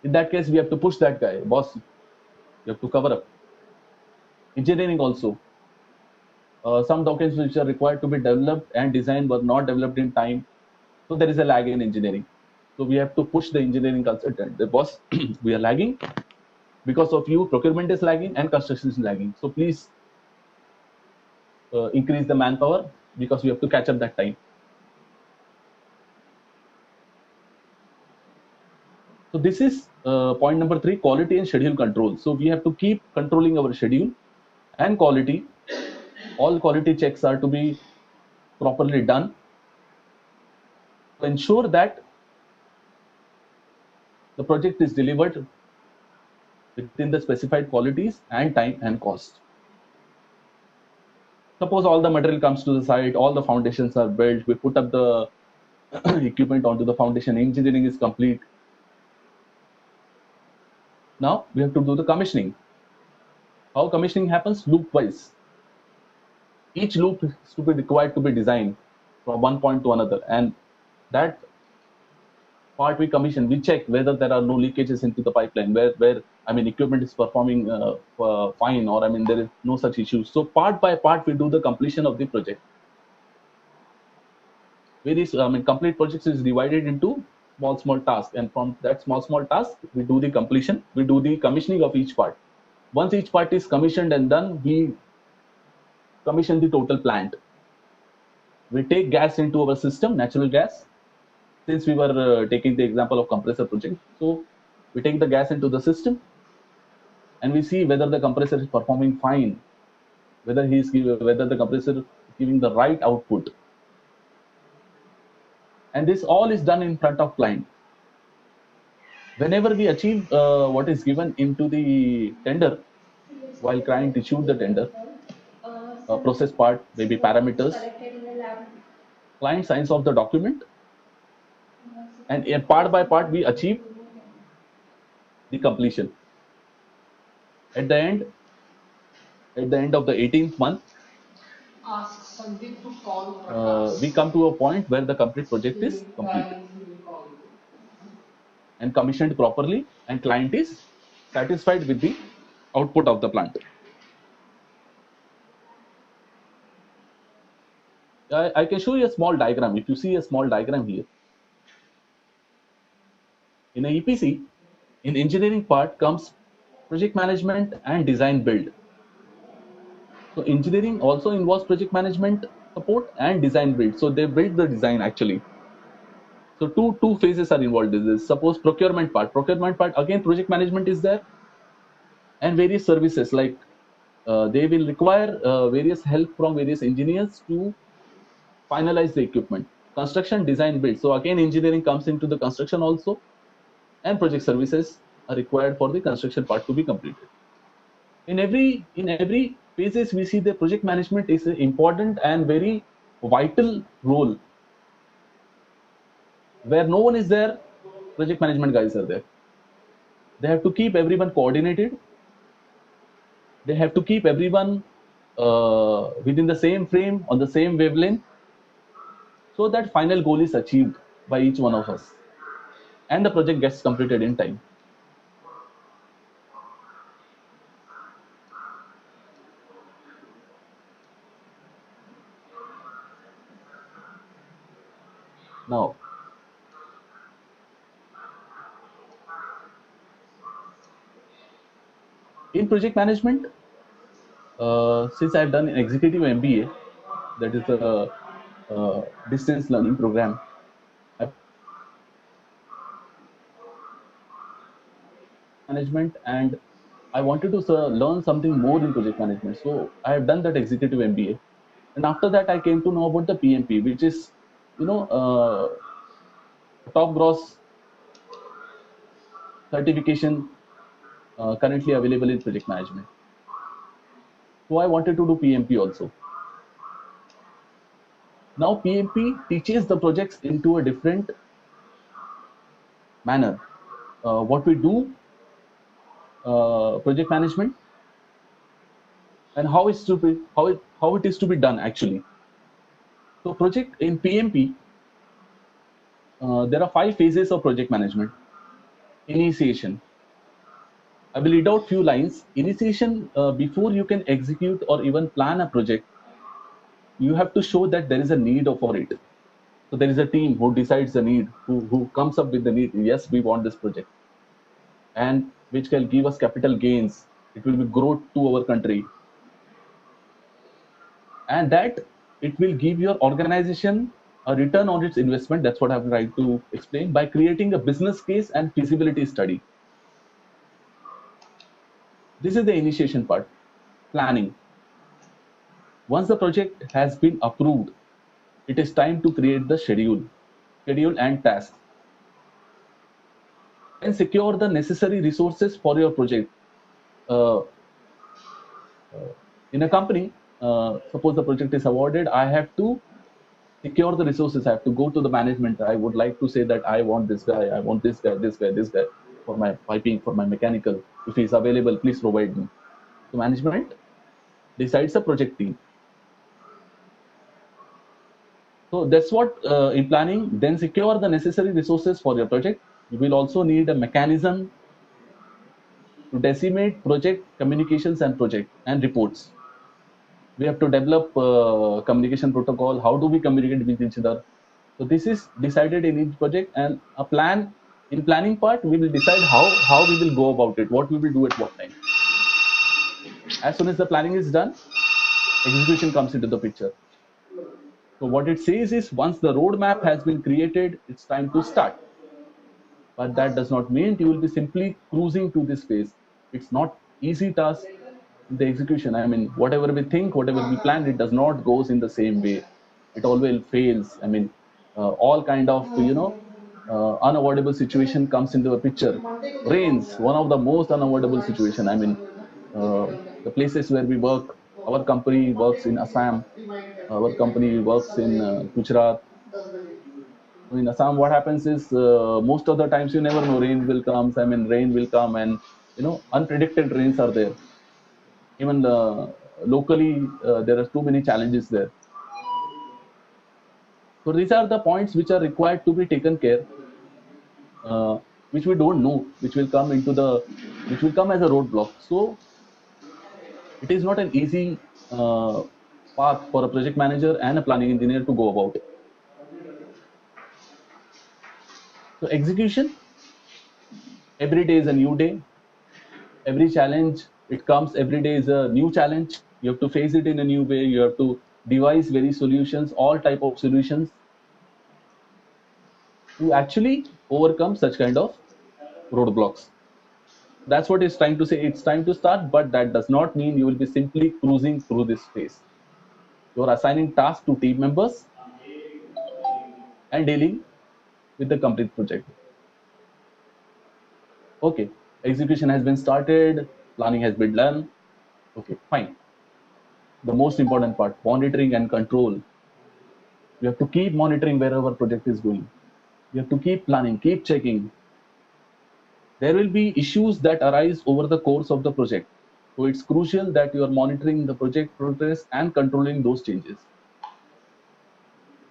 C: In that case, we have to push that guy, boss, you have to cover up. Engineering also. Some documents which are required to be developed and designed were not developed in time. So there is a lag in engineering. So we have to push the engineering consultant. The boss, we are lagging. Because of you, procurement is lagging and construction is lagging. So please increase the manpower, because we have to catch up that time. So this is point number 3, quality and schedule control. So we have to keep controlling our schedule and quality. All quality checks are to be properly done to ensure that the project is delivered within the specified qualities and time and cost. Suppose all the material comes to the site, all the foundations are built, we put up the equipment onto the foundation, engineering is complete. Now we have to do the commissioning. How commissioning happens? Loop wise. Each loop is to be required to be designed from one point to another, and that part we commission, we check whether there are no leakages into the pipeline, where equipment is performing fine, or there is no such issues. So part by part we do the completion of the project. Various complete projects is divided into small tasks, and from that small task we do the completion, we do the commissioning of each part. Once each part is commissioned and done, we commission the total plant. We take gas into our system, natural gas. Since we were taking the example of compressor project, so we take the gas into the system and we see whether the compressor is performing fine, whether the compressor is giving the right output. And this all is done in front of client. Whenever we achieve what is given into the tender, while client issued the tender, process part, maybe parameters, client signs off the document, and part by part we achieve the completion. At the end of the 18th month, we come to a point where the complete project is complete and commissioned properly, and client is satisfied with the output of the plant. I can show you a small diagram. If you see a small diagram here, in a EPC, in engineering part comes project management and design build. So engineering also involves project management support and design build. So they build the design actually. So two phases are involved in this. Suppose procurement part. Procurement part, again project management is there, and various services like they will require various help from various engineers to finalize the equipment. Construction, design, build. So again engineering comes into the construction also, and project services are required for the construction part to be completed. In every phases we see the project management is an important and very vital role. Where no one is there, project management guys are there. They have to keep everyone coordinated. They have to keep everyone within the same frame, on the same wavelength, so that final goal is achieved by each one of us, and the project gets completed in time. Now, in project management, since I've done an executive MBA, that is the distance learning program, management, and I wanted to learn something more in project management. So I have done that executive MBA, and after that I came to know about the PMP, which is top gross certification currently available in project management. So I wanted to do PMP also. Now PMP teaches the projects into a different manner. What we do, project management, and how it is to be done actually. So project in PMP, there are 5 phases of project management. Initiation. I will read out few lines. Initiation, before you can execute or even plan a project, you have to show that there is a need for it. So there is a team who decides the need, who comes up with the need. Yes, we want this project, and which can give us capital gains. It will be growth to our country, and that it will give your organization a return on its investment. That's what I've tried to explain by creating a business case and feasibility study. This is the initiation part. Planning. Once the project has been approved, it is time to create the schedule and tasks, and secure the necessary resources for your project. In a company, suppose the project is awarded, I have to secure the resources. I have to go to the management. I would like to say that I want this guy, I want this guy for my piping, for my mechanical. If he is available, please provide me. So management decides the project team. So that's what in planning, then secure the necessary resources for your project. You will also need a mechanism to decimate project communications and project and reports. We have to develop communication protocol. How do we communicate with each other? So this is decided in each project, and a plan. In planning part, we will decide how we will go about it, what we will do at what time. As soon as the planning is done, execution comes into the picture. So what it says is, once the roadmap has been created, it's time to start. But that does not mean you will be simply cruising to this phase. It's not easy task. the execution. I mean, whatever we think, whatever we plan, it does not goes in the same way. It always fails. I mean, all kind of unavoidable situation comes into the picture. Rains, one of the most unavoidable situation. I mean, the places where we work, our company works in Assam, our company works in Gujarat. In Assam, what happens is most of the times you never know rain will come. I mean, rain will come, and unpredicted rains are there. Even locally, there are too many challenges there. So these are the points which are required to be taken care, which we don't know, which will come as a roadblock. So it is not an easy path for a project manager and a planning engineer to go about. So execution, every day is a new day. Every challenge it comes every day is a new challenge. You have to face it in a new way. You have to devise very solutions, all type of solutions, to actually overcome such kind of roadblocks. That's what it's trying to say. It's time to start, but that does not mean you will be simply cruising through this phase. You're assigning tasks to team members and dealing with the complete project. Okay, execution has been started, planning has been done. Okay, fine. The most important part, monitoring and control. You have to keep monitoring wherever project is going. You have to keep planning, keep checking. There will be issues that arise over the course of the project. So it's crucial that you are monitoring the project progress and controlling those changes.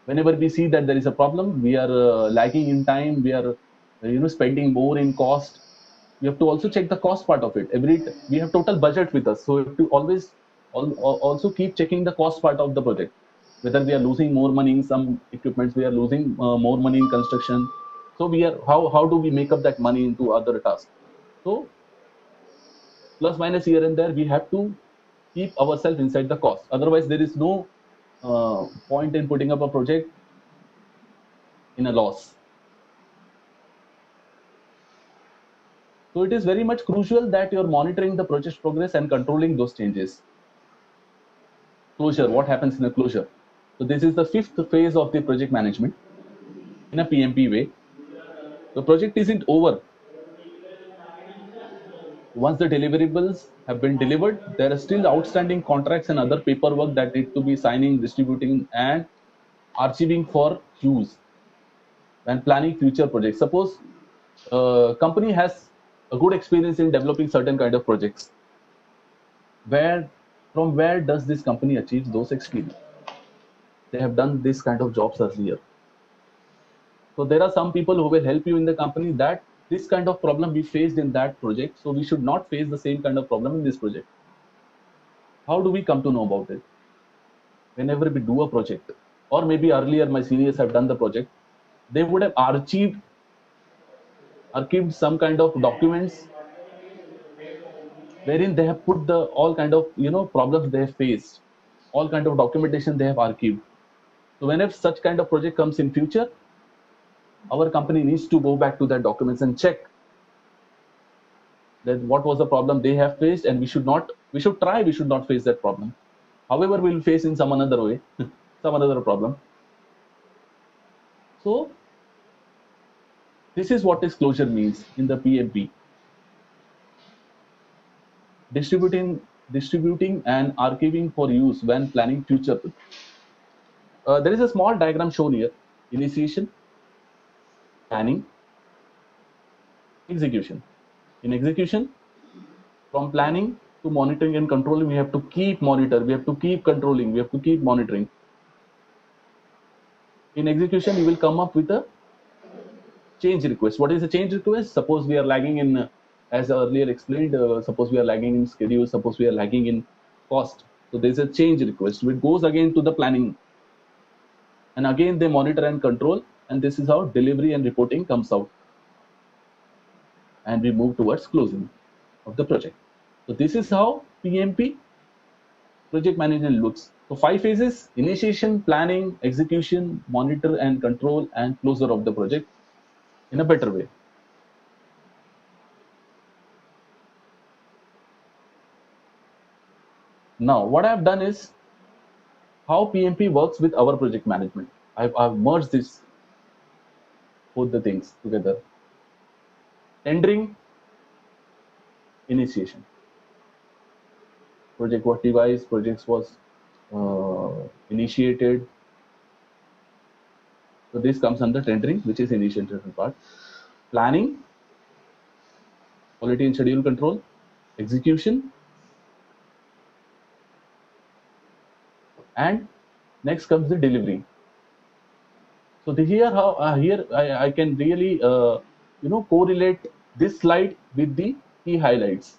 C: Whenever we see that there is a problem, we are lagging in time, we are spending more in cost. We have to also check the cost part of it. We have total budget with us, so we have to always also keep checking the cost part of the project. Whether we are losing more money in some equipments, we are losing more money in construction. So how do we make up that money into other tasks? So plus minus here and there, we have to keep ourselves inside the cost. Otherwise, there is no point in putting up a project in a loss. So it is very much crucial that you're monitoring the project progress and controlling those changes. Closure, what happens in a closure? So this is the fifth phase of the project management in a PMP way. The project isn't over. Once the deliverables have been delivered, there are still outstanding contracts and other paperwork that need to be signing, distributing, and archiving for use when planning future projects. Suppose a company has a good experience in developing certain kind of projects. From where does this company achieve those experience? They have done this kind of jobs earlier. So there are some people who will help you in the company that this kind of problem we faced in that project, so we should not face the same kind of problem in this project. How do we come to know about it? Whenever we do a project, or maybe earlier my seniors have done the project, they would have archived some kind of documents wherein they have put the all kind of problems they have faced, all kind of documentation they have archived. So whenever such kind of project comes in future, our company needs to go back to that documents and check that what was the problem they have faced, and we should not face that problem. However, we'll face in some another way some another problem. So this is what is closure means in the PMP. Distributing and archiving for use when planning future. There is a small diagram shown here: initiation, planning, execution. In execution, from planning to monitoring and controlling, we have to keep we have to keep controlling, we have to keep monitoring. In execution, you will come up with a change request. What is a change request? Suppose we are lagging in, as earlier explained, suppose we are lagging in schedule, suppose we are lagging in cost. So there's a change request which goes again to the planning, and again they monitor and control, and this is how delivery and reporting comes out, and we move towards closing of the project. So this is how PMP, project management, looks. So 5 phases: initiation, planning, execution, monitor and control, and closure of the project in a better way. Now, what I've done is how PMP works with our project management. I've merged this both the things together. Tendering, initiation. Project what device projects was initiated. So this comes under tendering, which is initiation part. Planning, quality and schedule control, execution, and next comes the delivery. So here I can really correlate this slide with the key highlights.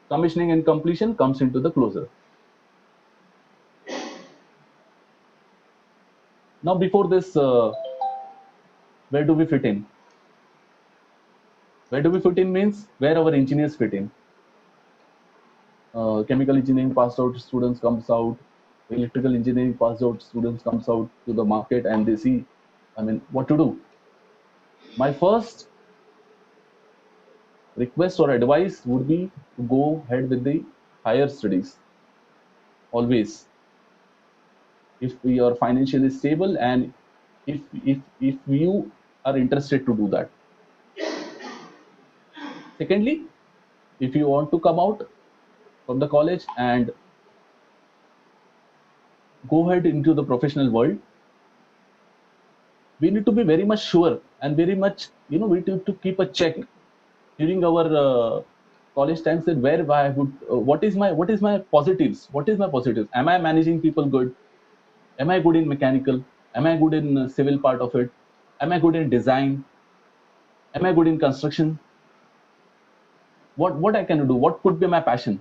C: Commissioning and completion comes into the closer. Now before this, where do we fit in? Where do we fit in means where our engineers fit in. Chemical engineering passed out students comes out, electrical engineering passed out students comes out to the market and they see, what to do. My first request or advice would be to go ahead with the higher studies. Always, if we are financially stable and if you are interested to do that. Secondly, if you want to come out from the college and go ahead into the professional world, we need to be very much sure and very much, we need to keep a check during our college times that where I would, what is my positives? What is my positives? Am I managing people good? Am I good in mechanical? Am I good in civil part of it? Am I good in design? Am I good in construction? What I can do? What could be my passion?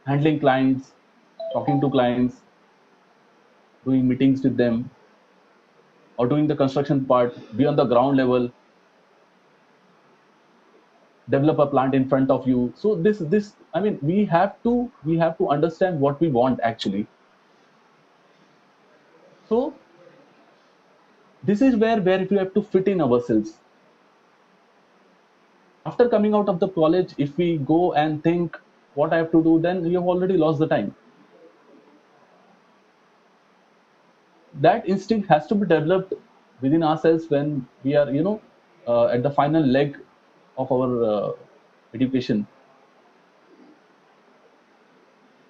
C: Handling clients, talking to clients, doing meetings with them, or doing the construction part, be on the ground level, develop a plant in front of you. So we have to understand what we want actually. So this is where we have to fit in ourselves. After coming out of the college, if we go and think what I have to do, then you have already lost the time. That instinct has to be developed within ourselves when we are at the final leg of our education.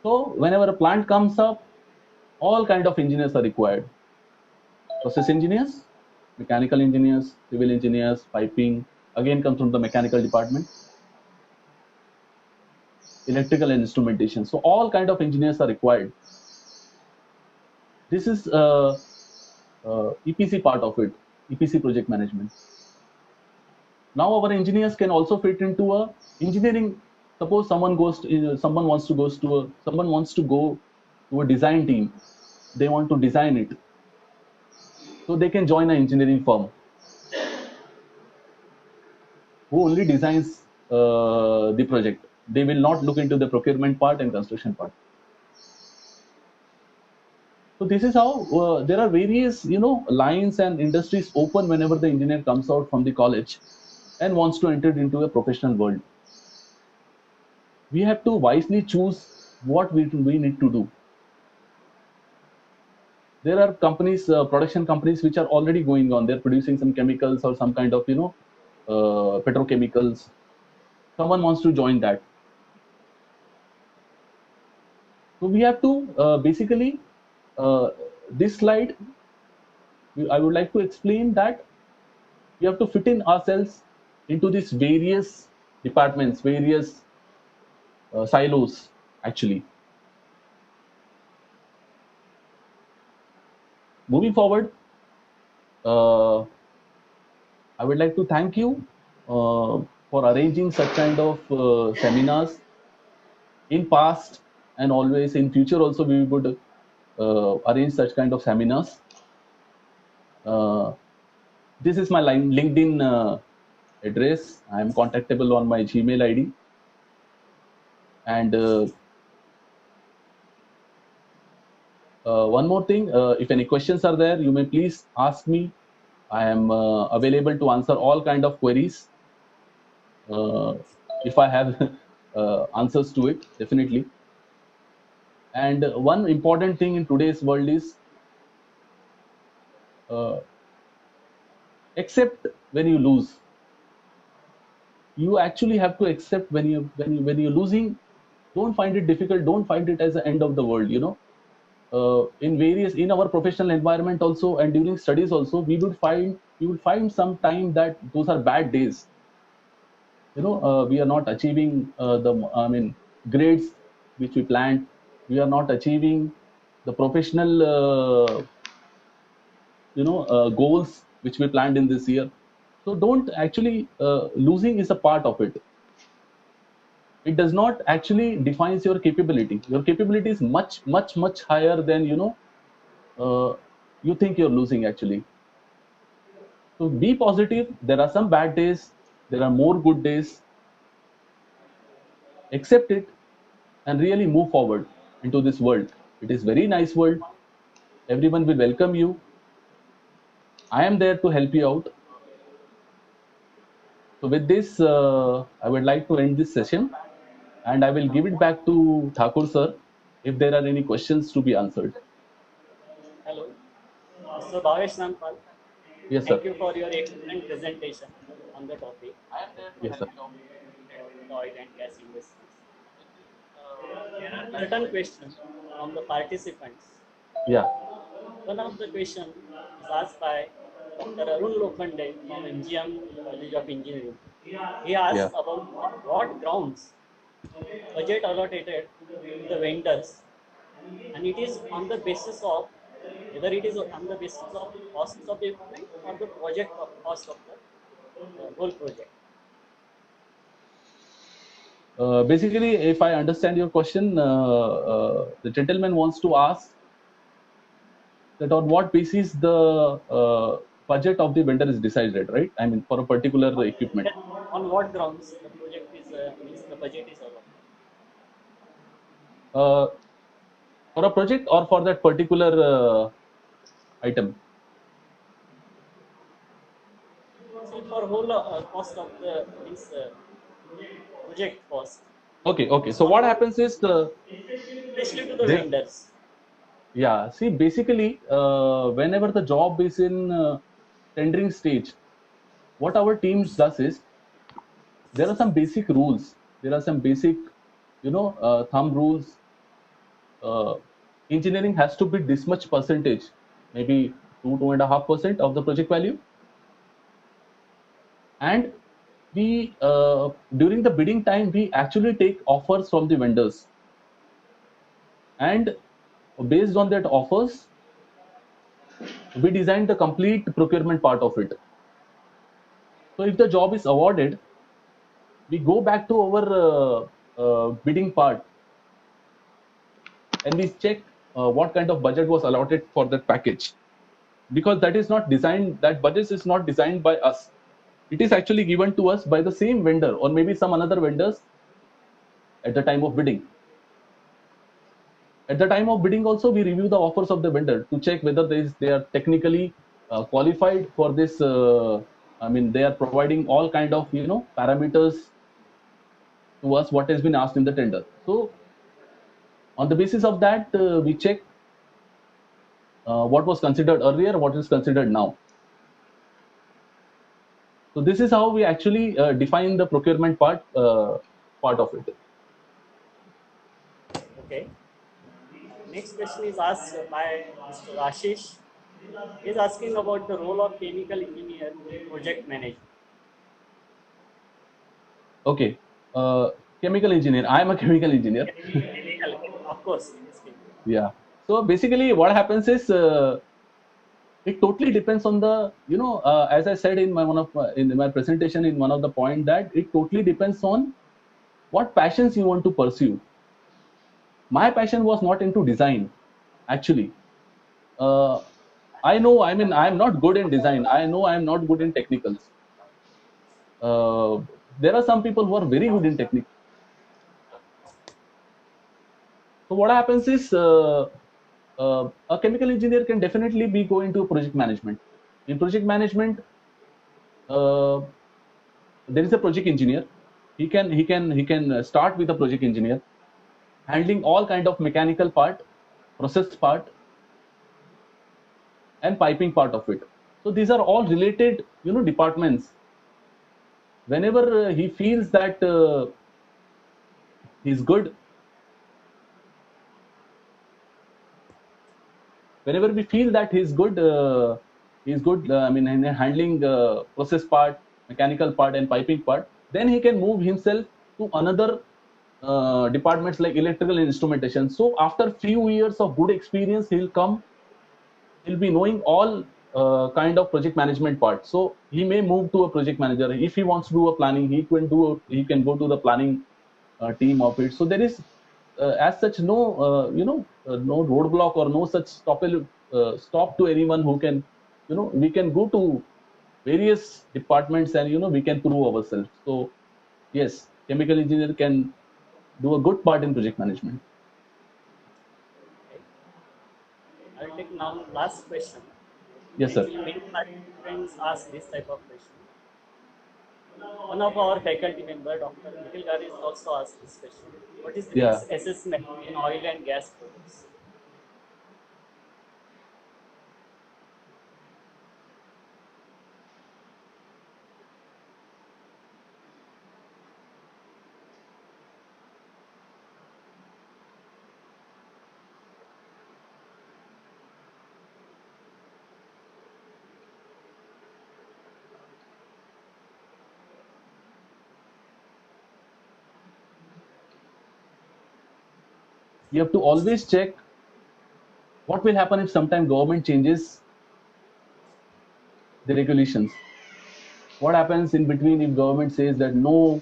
C: So whenever a plant comes up, all kind of engineers are required. Process engineers, mechanical engineers, civil engineers, piping, again comes from the mechanical department, electrical and instrumentation. So all kind of engineers are required. This is EPC part of it, EPC project management. Now our engineers can also fit into a engineering. Suppose someone wants to go to a design team. They want to design it, so they can join an engineering firm who only designs the project. They will not look into the procurement part and construction part. So this is how there are various lines and industries open whenever the engineer comes out from the college and wants to enter into a professional world. We have to wisely choose what we need to do. There are companies, production companies, which are already going on. They're producing some chemicals or some kind of petrochemicals. Someone wants to join that. So we have to basically this slide. I would like to explain that we have to fit in ourselves into these various departments, various silos actually. Moving forward, I would like to thank you for arranging such kind of seminars in past, and always in future also we would arrange such kind of seminars. This is my LinkedIn address. I am contactable on my Gmail ID. And one more thing, if any questions are there, you may please ask me. I am available to answer all kind of queries. If I have answers to it, definitely. And one important thing in today's world is uh, accept when you lose. You actually have to accept when you're losing. Don't find it difficult. Don't find it as the end of the world. In our professional environment also, and during studies also, we would find some time that those are bad days. We are not achieving grades which we planned. We are not achieving the professional goals which we planned in this year. So don't actually, losing is a part of it. It does not actually defines your capability. Your capability is much much much higher than uh, you think you're losing actually. So be positive. There are some bad days, there are more good days. Accept it and really move forward into this world. It is very nice world. Everyone will welcome you. I am there to help you out. So with this, I would like to end this session, and I will give it back to Thakur sir if there are any questions to be answered.
B: Hello, Mr. Bhavesh Rampal.
C: Yes, sir.
B: Thank you for your excellent presentation on the topic.
C: Yes, sir.
B: Oil and gas investments. There are certain questions from the participants.
C: Yeah.
B: One of the questions is asked by Dr. Arun Lokhande from MGM College of Engineering. He asks
C: Yeah.
B: about what grounds budget allotted to the vendors, and it is on the basis of whether it is on the basis of cost of the equipment or the project of cost of the whole project.
C: Basically, if I understand your question, the gentleman wants to ask that on what basis the budget of the vendor is decided, right? I mean, for a particular equipment.
B: On what grounds the project is means the budget is allotted?
C: For a project or for that particular item?
B: See, for whole cost of the means project cost.
C: Okay. So what happens is
B: Especially to the vendors.
C: Yeah. See, basically, whenever the job is in tendering stage, what our teams does is there are some basic rules. There are some basic, thumb rules. Engineering has to be this much percentage, maybe 2.5% of the project value. And we during the bidding time, we actually take offers from the vendors, and based on that offers, we design the complete procurement part of it. So if the job is awarded, we go back to our bidding part and we check what kind of budget was allotted for that package, because that is not designed, that budget is not designed by us. It is actually given to us by the same vendor or maybe some another vendors at the time of bidding. At the time of bidding also, we review the offers of the vendor to check whether they are technically qualified for this. They are providing all kind of parameters to us what has been asked in the tender. So on the basis of that, we check what was considered earlier, what is considered now. So this is how we actually define the procurement part of it.
B: Okay. Next question is asked by Mr. Ashish. He is asking about the role of chemical engineer in project management.
C: Okay. Chemical engineer. I am a chemical engineer.
B: Chemical, of course.
C: Yeah. So basically, what happens is it totally depends on the as I said in my presentation in one of the point, that it totally depends on what passions you want to pursue. My passion was not into design, actually. I know, I am not good in design. I know I am not good in technicals. There are some people who are very good in technique. So what happens is a chemical engineer can definitely be go into project management. In project management, there is a project engineer. he can start with a project engineer, handling all kind of mechanical part, process part, and piping part of it. So these are all related, departments. Whenever he feels that he's good, whenever we feel that he's good, I mean, in handling process part, mechanical part, and piping part, then he can move himself to another departments like electrical and instrumentation. So after few years of good experience, he'll be knowing all kind of project management part. So he may move to a project manager. If he wants to do a planning, he can go to the planning team of it. So there is as such no no roadblock or no such stop to anyone who can, we can go to various departments, and we can prove ourselves. So yes, chemical engineer can do a good part in project management.
B: Okay. I'll take now last question.
C: Yes, sir.
B: Actually, many participants ask this type of question. One of our faculty member, Dr. Nikhil Garis, also asked this question. What is
C: Yeah.
B: risk assessment in oil and gas projects?
C: You have to always check what will happen if sometime government changes the regulations. What happens in between if government says that no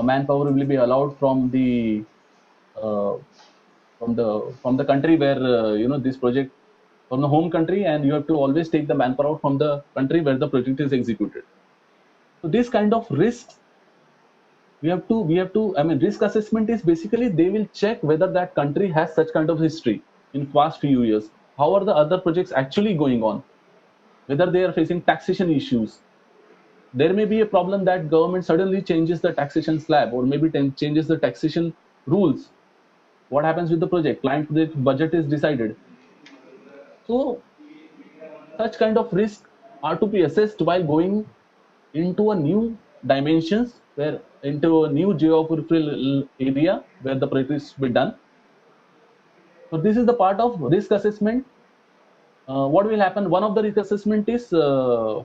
C: manpower will be allowed uh, from the country where this project, from the home country, and you have to always take the manpower from the country where the project is executed. So this kind of risks, we have to, I mean, risk assessment is basically they will check whether that country has such kind of history in past few years. How are the other projects actually going on? Whether they are facing taxation issues. There may be a problem that government suddenly changes the taxation slab, or maybe changes the taxation rules. What happens with the project? Client project budget is decided. So such kind of risk are to be assessed while going into a new dimensions, where into a new geographical area where the project is to be done. So this is the part of risk assessment. What will happen? One of the risk assessment is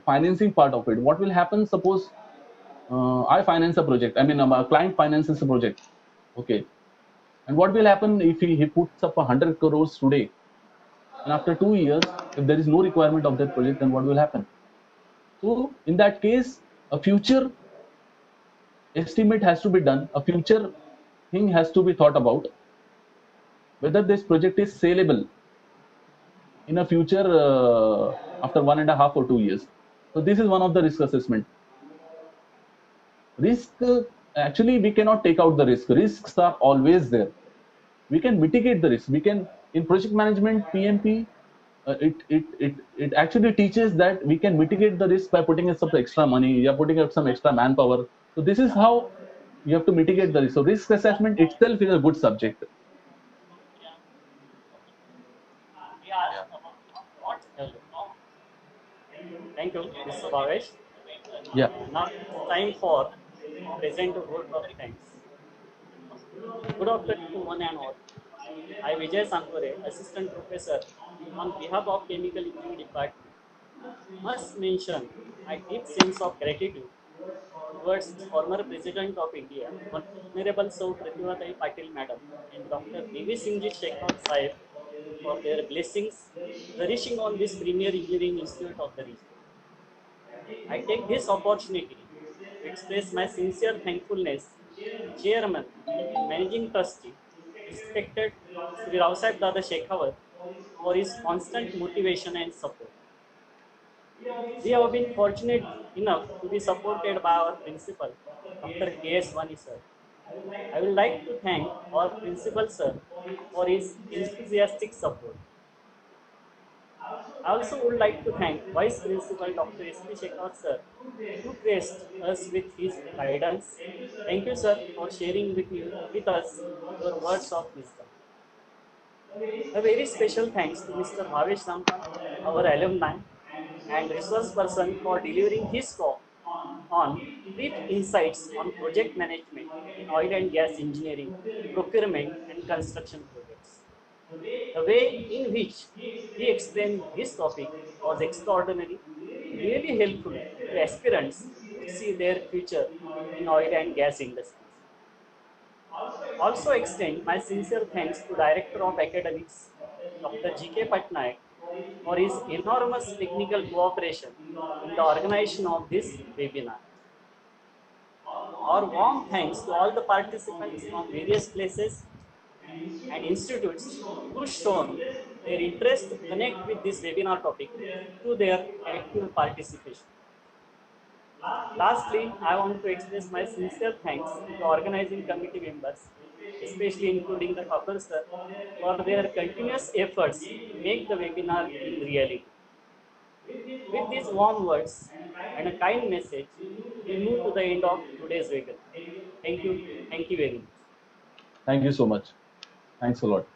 C: financing part of it. What will happen? Suppose I finance a project. I mean, a client finances a project. Okay. And what will happen if he puts up 100 crores today, and after 2 years, if there is no requirement of that project, then what will happen? So in that case, a future estimate has to be done. A future thing has to be thought about, whether this project is saleable in a future after 1.5 or 2 years. So this is one of the risk assessment. Risk, actually we cannot take out the risk. Risks are always there. We can mitigate the risk. We can, in project management, PMP, it actually teaches that we can mitigate the risk by putting in some extra money, you're putting up some extra manpower. So this is how you have to mitigate the risk. So risk assessment itself is a good subject.
B: Hello. Thank you, Mr. Bhavesh.
C: Yeah.
B: Now it's time for present a vote of thanks. Good afternoon to one and all. I, Vijay Sankore, Assistant Professor, on behalf of Chemical Engineering Department, must mention my deep sense of gratitude towards former President of India, Honorable Sau Pratibha Patil Madam and Dr. Devi Singhji Shekhawat Sahib for their blessings flourishing on this premier engineering institute of the region. I take this opportunity to express my sincere thankfulness to Chairman and Managing Trustee, respected Sri Rausaheb Dada Shekhawat, for his constant motivation and support. We have been fortunate enough to be supported by our principal, Dr. K.S. Vani sir. I would like to thank our principal sir for his enthusiastic support. I also would like to thank Vice Principal Dr. S.P. Shekhar sir, who graced us with his guidance. Thank you, sir, for sharing with us your words of wisdom. A very special thanks to Mr. Bhavesh Sampal, our alumni and resource person, for delivering his talk on brief insights on project management in oil and gas engineering, procurement, and construction projects. The way in which he explained this topic was extraordinary and really helpful to aspirants who see their future in oil and gas industries. Also extend my sincere thanks to Director of Academics, Dr. G.K. Patnaik, for his enormous technical cooperation in the organization of this webinar. Our warm thanks to all the participants from various places and institutes who shown their interest to connect with this webinar topic through their active participation. Lastly, I want to express my sincere thanks to the organizing committee members, especially including the Thakur sir, for their continuous efforts to make the webinar in reality. With these warm words and a kind message, we move to the end of today's webinar. Thank you. Thank you very much.
C: Thank you so much. Thanks a lot.